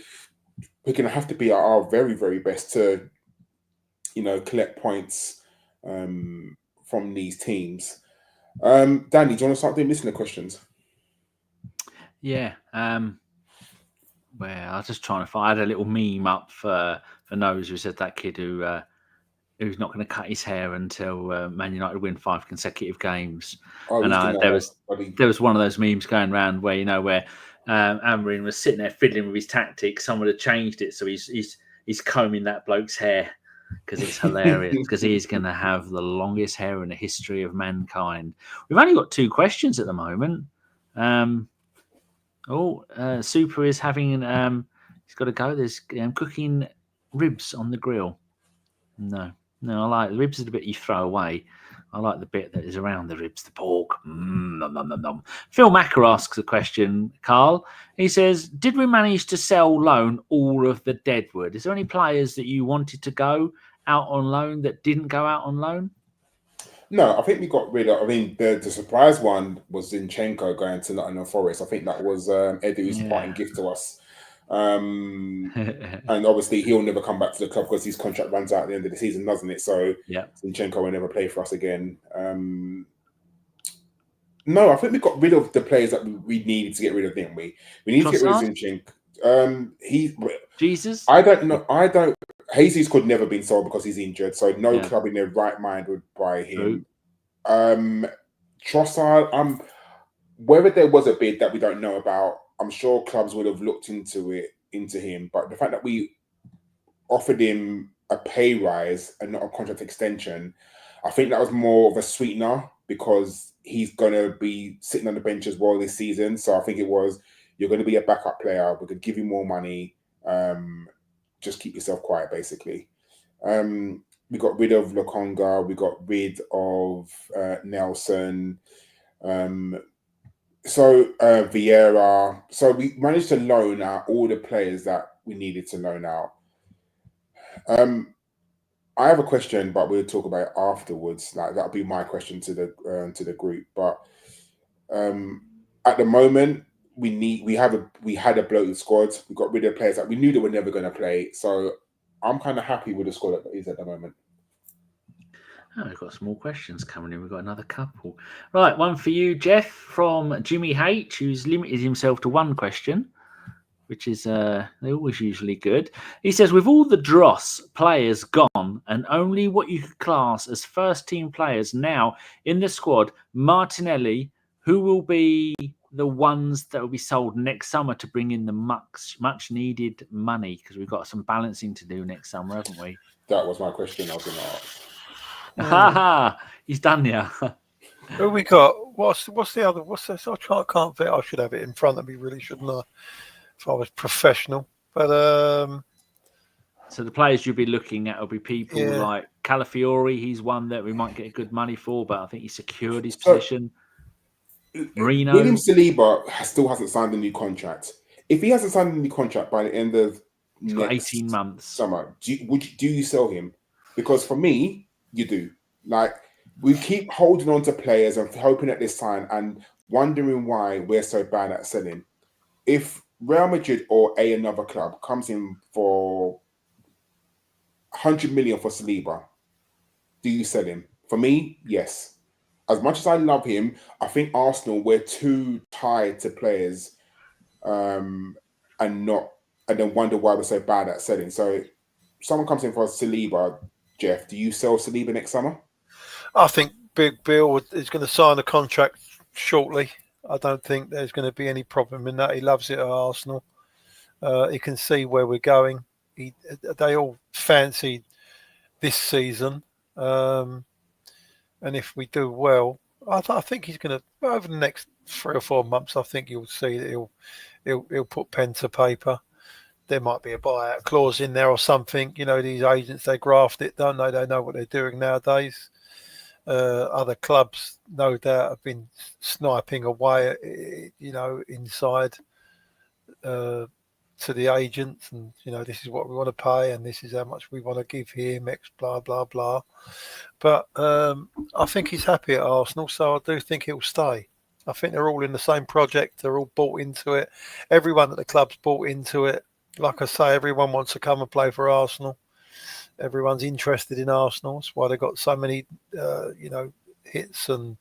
we're going to have to be at our very, very best to, collect points from these teams. Danny, do you want to start doing listener questions? Yeah. I was just trying to find. I had a little meme up for Nose who said that kid who's not going to cut his hair until Man United win 5 consecutive games. And there was one of those memes going around where Amorim was sitting there fiddling with his tactics. Someone had changed it, so he's combing that bloke's hair because it's hilarious. Because he's going to have the longest hair in the history of mankind. We've only got 2 questions at the moment. Super is having he's got to go. There's cooking ribs on the grill. No, I like the ribs are the bit you throw away. I like the bit that is around the ribs, the pork. Nom, nom, nom, nom. Phil Macker asks a question, Karl. He says, did we manage to loan all of the Deadwood? Is there any players that you wanted to go out on loan that didn't go out on loan? No, I think we got rid of. I mean, the surprise one was Zinchenko going to Nottingham Forest. I think that was Edu's parting gift to us. And obviously, he'll never come back to the club because his contract runs out at the end of the season, doesn't it? So Zinchenko will never play for us again. No, I think we got rid of the players that we needed to get rid of, didn't we? We need to get rid of Zinchenko. Jesus? I don't know. Jesus could never been sold because he's injured, so no club in their right mind would buy him. Trossard, whether there was a bid that we don't know about, I'm sure clubs would have looked into him. But the fact that we offered him a pay rise and not a contract extension, I think that was more of a sweetener because he's going to be sitting on the bench as well this season. So I think it was, you're going to be a backup player. We're going to give you more money. Just keep yourself quiet, basically. We got rid of Lokonga. We got rid of Nelson. Vieira. So we managed to loan out all the players that we needed to loan out. I have a question, but we'll talk about it afterwards. Like that'll be my question to the group. But at the moment, we had a bloated squad. We got rid of players that we knew they were never going to play. So I'm kind of happy with the squad that is at the moment. Oh, we've got some more questions coming in. We've got another couple. Right, one for you, Geoff, from Jimmy H, who's limited himself to one question. which is they're always usually good. He says, with all the dross players gone and only what you could class as first team players now in the squad, Martinelli, who will be the ones that will be sold next summer to bring in the much needed money? Because we've got some balancing to do next summer, haven't we? That was my question I was going to ask. Ha! He's done now. Who we got? What's the other? What's this? I can't think. I should have it in front of me, really, shouldn't I? If I was professional. But so the players you'll be looking at will be people like Calafiori. He's one that we might get good money for, but I think he secured his position. Marino. William Saliba still hasn't signed a new contract. If he hasn't signed a new contract by the end of next 18 months summer, do you sell him? Because for me, you do. Like, we keep holding on to players and hoping at this time and wondering why we're so bad at selling. If Real Madrid or another club comes in for 100 million for Saliba, do you sell him? For me, yes. As much as I love him, I think Arsenal, we're too tied to players and then wonder why we're so bad at selling. So if someone comes in for Saliba, Geoff, do you sell Saliba next summer? I think Big Bill is going to sign a contract shortly. I don't think there's going to be any problem in that. He loves it at Arsenal. He can see where we're going. They all fancy this season. And if we do well, I think he's going to, over the next 3 or 4 months, I think you'll see that he'll put pen to paper. There might be a buyout clause in there or something. You know, these agents, they graft it, don't they? They know what they're doing nowadays. Other clubs, no doubt, have been sniping away, inside to the agents, and this is what we want to pay, and this is how much we want to give him, X, blah blah blah. But I think he's happy at Arsenal, so I do think he'll stay. I think they're all in the same project. They're all bought into it. Everyone at the club's bought into it. Like I say, everyone wants to come and play for Arsenal. Everyone's interested in Arsenal. That's why they got so many, hits, and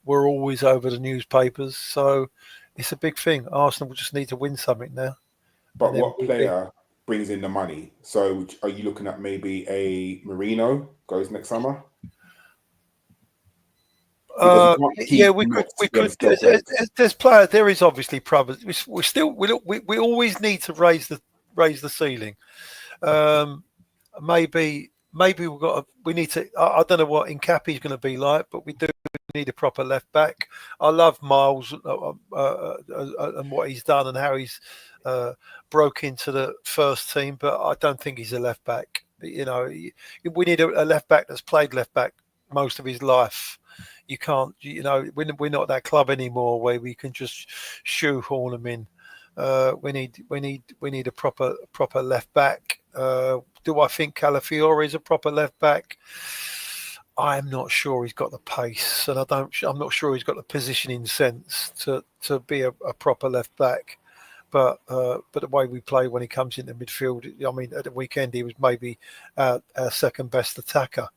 we're always over the newspapers. So it's a big thing. Arsenal will just need to win something now. But what player brings in the money? So are you looking at maybe a Marino goes next summer? We could. There's players. There is obviously problems. We always need to raise the ceiling. Maybe we need to. I don't know what Incapi's going to be like, but we do need a proper left back. I love Myles and what he's done and how he's broke into the first team, but I don't think he's a left back. We need a left back that's played left back most of his life. You can't. We're not that club anymore where we can just shoehorn them in. We need a proper left back. Do I think Calafiori is a proper left back? I'm not sure he's got the pace, and I'm not sure he's got the positioning sense to be a proper left back. But the way we play when he comes into midfield, I mean, at the weekend he was maybe our second best attacker.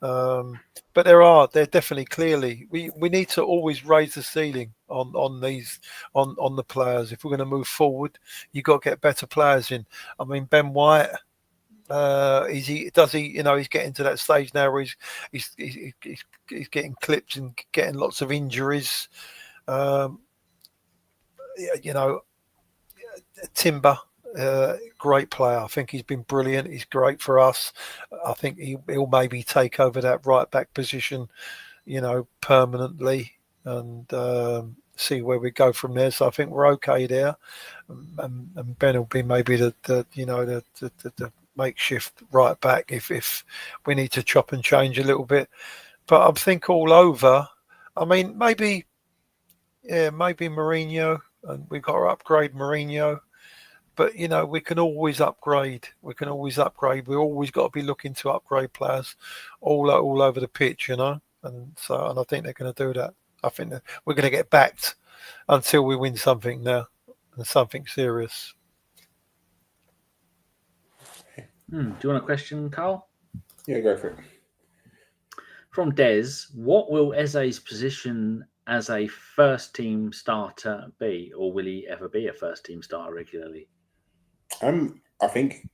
But they're definitely clearly we need to always raise the ceiling on the players. If we're going to move forward, you've got to get better players in. I mean, Ben White, he's getting to that stage now where he's getting clipped and getting lots of injuries. Timber, great player. I think he's been brilliant. He's great for us. I think he'll maybe take over that right back position, permanently, and see where we go from there. So I think we're okay there. And Ben will be maybe the makeshift right back if we need to chop and change a little bit. But I think all over. I mean, maybe Mourinho, and we've got to upgrade Mourinho. But, we can always upgrade. We've always got to be looking to upgrade players all over the pitch, And I think they're going to do that. I think that we're going to get backed until we win something now, and something serious. Do you want a question, Karl? Yeah, go for it. From Des, what will Eze's position as a first-team starter be, or will he ever be a first-team starter regularly? I think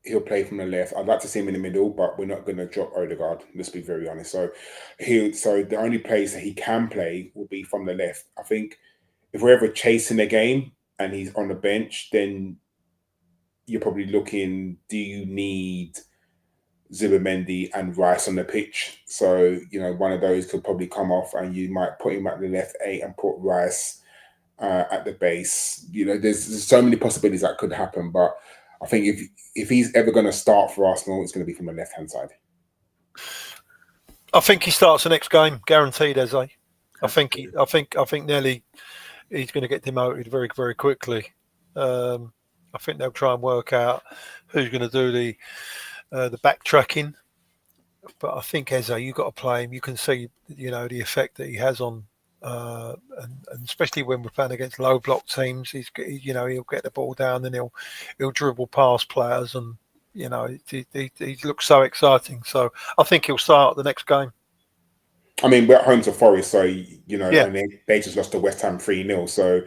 he'll play from the left. I'd like to see him in the middle, but we're not going to drop Odegaard. Let's be very honest. So the only place that he can play will be from the left. I think if we're ever chasing a game and he's on the bench, then you're probably looking, do you need Zubimendi and Rice on the pitch? So, one of those could probably come off and you might put him at the left 8 and put Rice at the base. There's so many possibilities that could happen, but I think if he's ever going to start for Arsenal, it's going to be from the left-hand side. I think he starts the next game, guaranteed, Eze. I think Nelly, he's going to get demoted very, very quickly. I think they'll try and work out who's going to do the backtracking. But I think Eze, you've got to play him. You can see, the effect that he has on, and especially when we're playing against low block teams, he'll get the ball down and he'll dribble past players, and he looks so exciting. So I think he'll start the next game. I mean, we're at home to Forest, so and they just lost to West Ham 3-0. So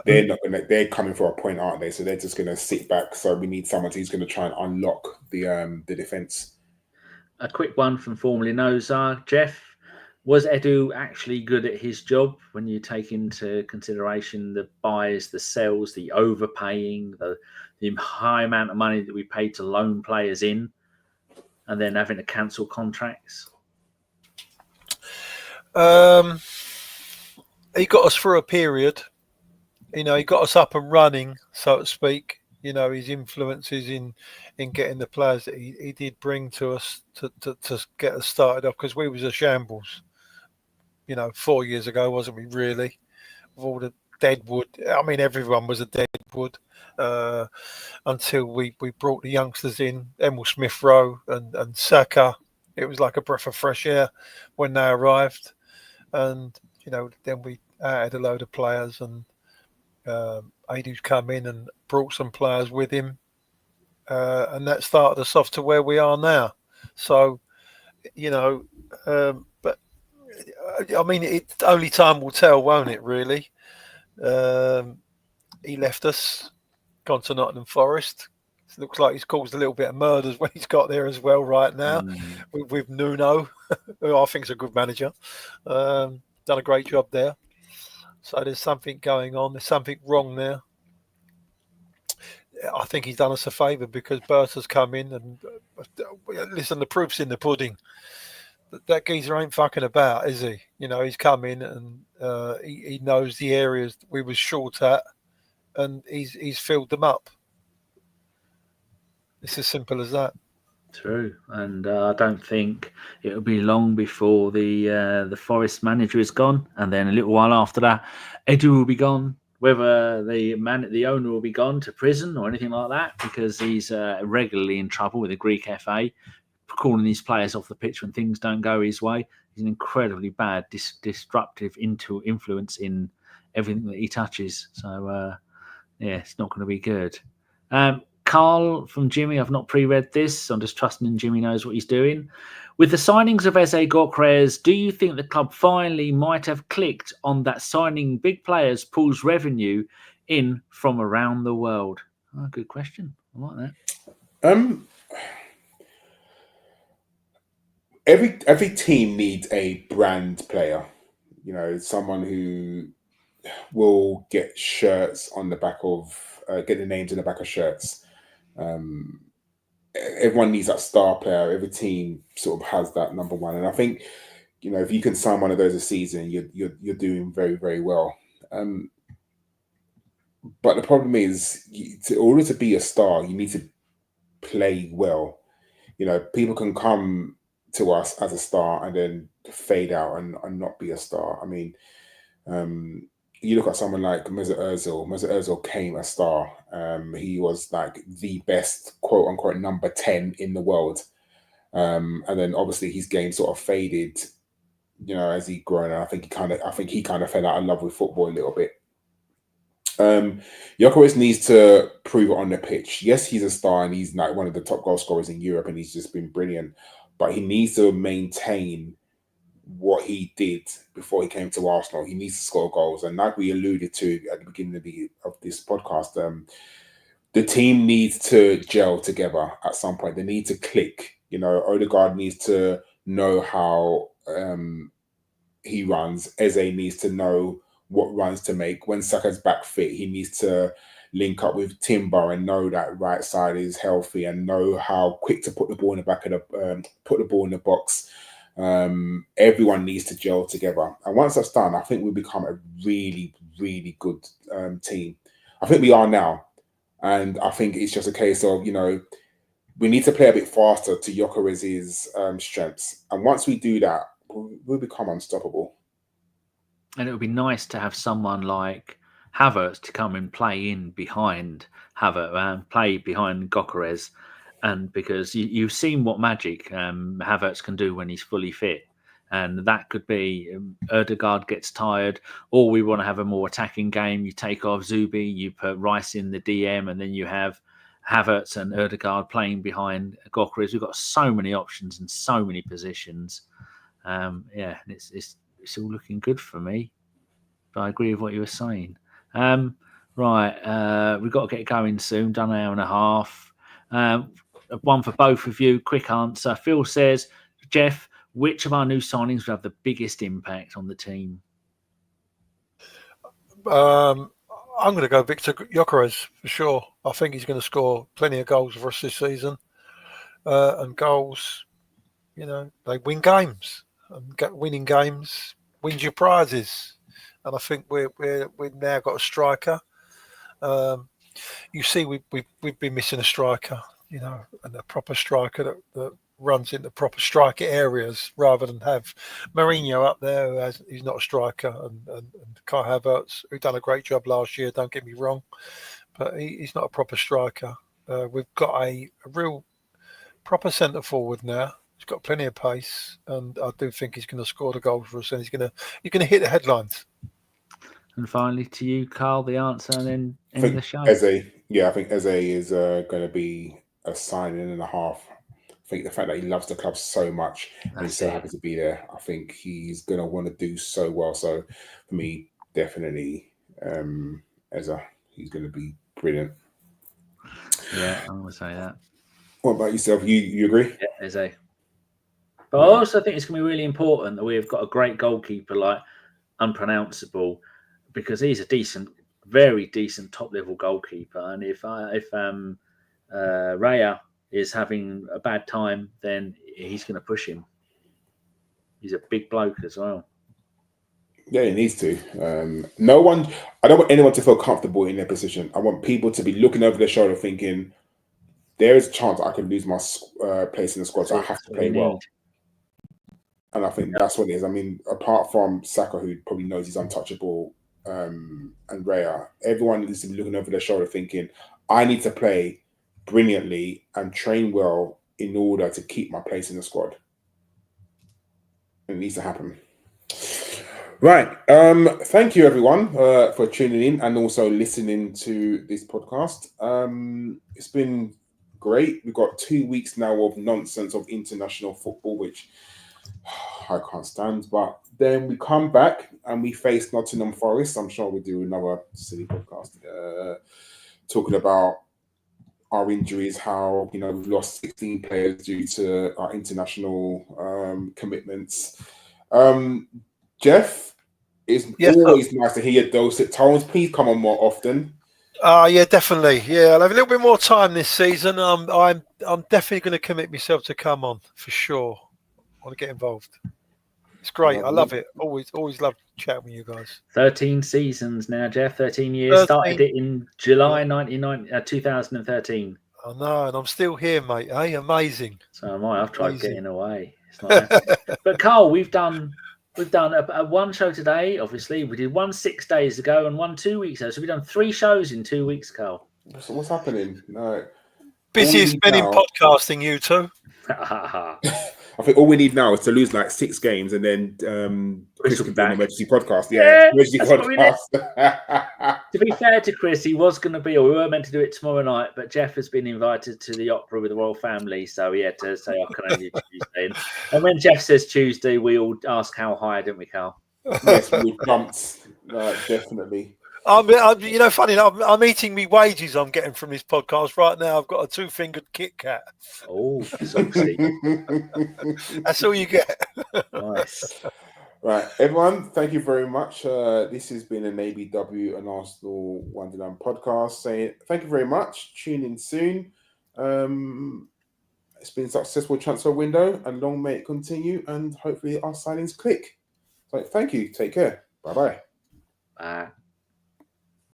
they're not going. They're coming for a point, aren't they? So they're just going to sit back. So we need someone who's going to try and unlock the defense. A quick one from formerly Nozar, Geoff. Was Edu actually good at his job when you take into consideration the buys, the sells, the overpaying, the high amount of money that we paid to loan players in, and then having to cancel contracts? He got us through a period. He got us up and running, so to speak. His influences in getting the players that he did bring to us to get us started off, because we was a shambles. 4 years ago, wasn't we, really? With all the deadwood. I mean, everyone was a deadwood until we brought the youngsters in, Emil Smith-Rowe and Saka. It was like a breath of fresh air when they arrived. And, then we added a load of players, and Edu's come in and brought some players with him. And that started us off to where we are now. So, but I mean, only time will tell, won't it, really? He left us, gone to Nottingham Forest. It looks like he's caused a little bit of murders when he's got there as well right now with Nuno, who I think is a good manager. Done a great job there. So there's something going on. There's something wrong there. I think he's done us a favour because Berta's come in and listen, the proof's in the pudding. That geezer ain't fucking about, is he? He's come in and he knows the areas we were short at, and he's filled them up. It's as simple as that. True, and I don't think it'll be long before the Forest manager is gone, and then a little while after that, Edu will be gone. Whether the owner will be gone to prison or anything like that, because he's regularly in trouble with the Greek FA, calling these players off the pitch when things don't go his way. He's an incredibly bad, disruptive influence in everything that he touches. So, it's not going to be good. Karl from Jimmy, I've not pre-read this. I'm just trusting Jimmy knows what he's doing. With the signings of Eze Gyokeres, do you think the club finally might have clicked on that signing big players pulls revenue in from around the world? Oh, good question. I like that. Every team needs a brand player. Someone who will get shirts on the back of, get the names in the back of shirts. Everyone needs that star player. Every team sort of has that number one, and I think if you can sign one of those a season, you're doing very, very well. But the problem is, in order to be a star, you need to play well. People can come to us as a star and then fade out and not be a star. I mean, you look at someone like Mesut Ozil. Mesut Ozil came a star. He was like the best, quote unquote, number 10 in the world. And then obviously his game sort of faded, as he grown. And I think he kind of fell out of love with football a little bit. Gyokeres needs to prove it on the pitch. Yes, he's a star and he's like one of the top goal scorers in Europe, and he's just been brilliant. But he needs to maintain what he did before he came to Arsenal. He needs to score goals, and like we alluded to at the beginning of this podcast, the team needs to gel together at some point. They need to click. You know, Odegaard needs to know how he runs. Eze needs to know what runs to make. When Saka's back fit, he needs to link up with Timber and know that right side is healthy and know how quick to put the ball in the back of the put the ball in the box. Everyone needs to gel together, and once that's done, I think we'll become a really, really good team. I think we are now, and I think it's just a case of, you know, we need to play a bit faster to Gyokeres' strengths, and once we do that, we'll become unstoppable. And it would be nice to have someone like Havertz to come and play in behind Havertz, play behind Gyokeres, and because you've seen what magic Havertz can do when he's fully fit, and that could be Odegaard gets tired, or we want to have a more attacking game. You take off Zubi, you put Rice in the DM, and then you have Havertz and Odegaard playing behind Gyokeres. We've got so many options and so many positions. It's all looking good for me. But I agree with what you were saying. Right, we've got to get going soon. Done an hour and a half. One for both of you. Quick answer. Phil says, Geoff, which of our new signings will have the biggest impact on the team? I'm going to go Viktor Gyokeres for sure. I think he's going to score plenty of goals for us this season. And goals, you know, they win games. And winning games wins your prizes. And I think we've now got a striker. You see, we've been missing a striker, you know, and a proper striker that runs into proper striker areas rather than have Mourinho up there who's not a striker, and Kai Havertz, who done a great job last year, don't get me wrong, but he's not a proper striker. We've got a real proper centre forward now. He's got plenty of pace, and I do think he's going to score the goals for us, and he's going to hit the headlines. And finally, to you, Karl, the answer, and then end the show. Eze, yeah, I think Eze is going to be a signing and a half. I think the fact that he loves the club so much and he's so happy to be there, I think he's going to want to do so well. So for me, definitely Eze, he's going to be brilliant. Yeah, I'm going to say that. What about yourself? You agree? Yeah, Eze. But I also think it's going to be really important that we've got a great goalkeeper like Unpronounceable, because he's a decent, very decent top-level goalkeeper. And if Raya is having a bad time, then he's going to push him. He's a big bloke as well. Yeah, he needs to. I don't want anyone to feel comfortable in their position. I want people to be looking over their shoulder thinking, there is a chance I could lose my place in the squad, so I have to play well. And I think that's what it is. I mean, apart from Saka, who probably knows he's untouchable, and Raya, everyone needs to be looking over their shoulder thinking, I need to play brilliantly and train well in order to keep my place in the squad. It needs to happen. Right. Thank you, everyone, for tuning in and also listening to this podcast. It's been great. We've got 2 weeks now of nonsense of international football, which I can't stand. But then we come back and we face Nottingham Forest. I'm sure we'll do another silly podcast talking about our injuries, how, you know, we've lost 16 players due to our international commitments. Geoff, it's always nice to hear your dulcet tones. Please come on more often. Yeah, definitely. Yeah, I'll have a little bit more time this season. I'm definitely going to commit myself to come on for sure. I want to get involved. It's great. I love it. Always love chatting with you guys. 13 seasons now, Geoff. 13 years. 13. Started it in July 2013. I know, and I'm still here, mate. Hey, amazing. So am I. I've tried getting away. It's not happening. But Karl, we've done a one show today. Obviously, we did one 6 days ago and one 2 weeks ago. So we've done 3 shows in 2 weeks, Karl. So what's happening? No. Busiest men in podcasting, you two. I think all we need now is to lose like 6 games and then Chris can do an emergency podcast. Yeah, emergency podcast. To be fair to Chris, he was going to be, or we were meant to do it tomorrow night, but Geoff has been invited to the opera with the royal family, so he had to say, I can only do Tuesday. And when Geoff says Tuesday, we all ask how high, didn't we, Karl? Yes, we jumped, definitely. you know, funny enough, I'm eating me wages I'm getting from this podcast right now. I've got a 2-fingered Kit Kat. Oh, saucy. That's all you get. Nice. Right, everyone, thank you very much. This has been an ABW and Arsenal Wonderland podcast. Saying thank you very much. Tune in soon. It's been a successful transfer window, and long may it continue. And hopefully our signings click. So thank you. Take care. Bye-bye. Bye.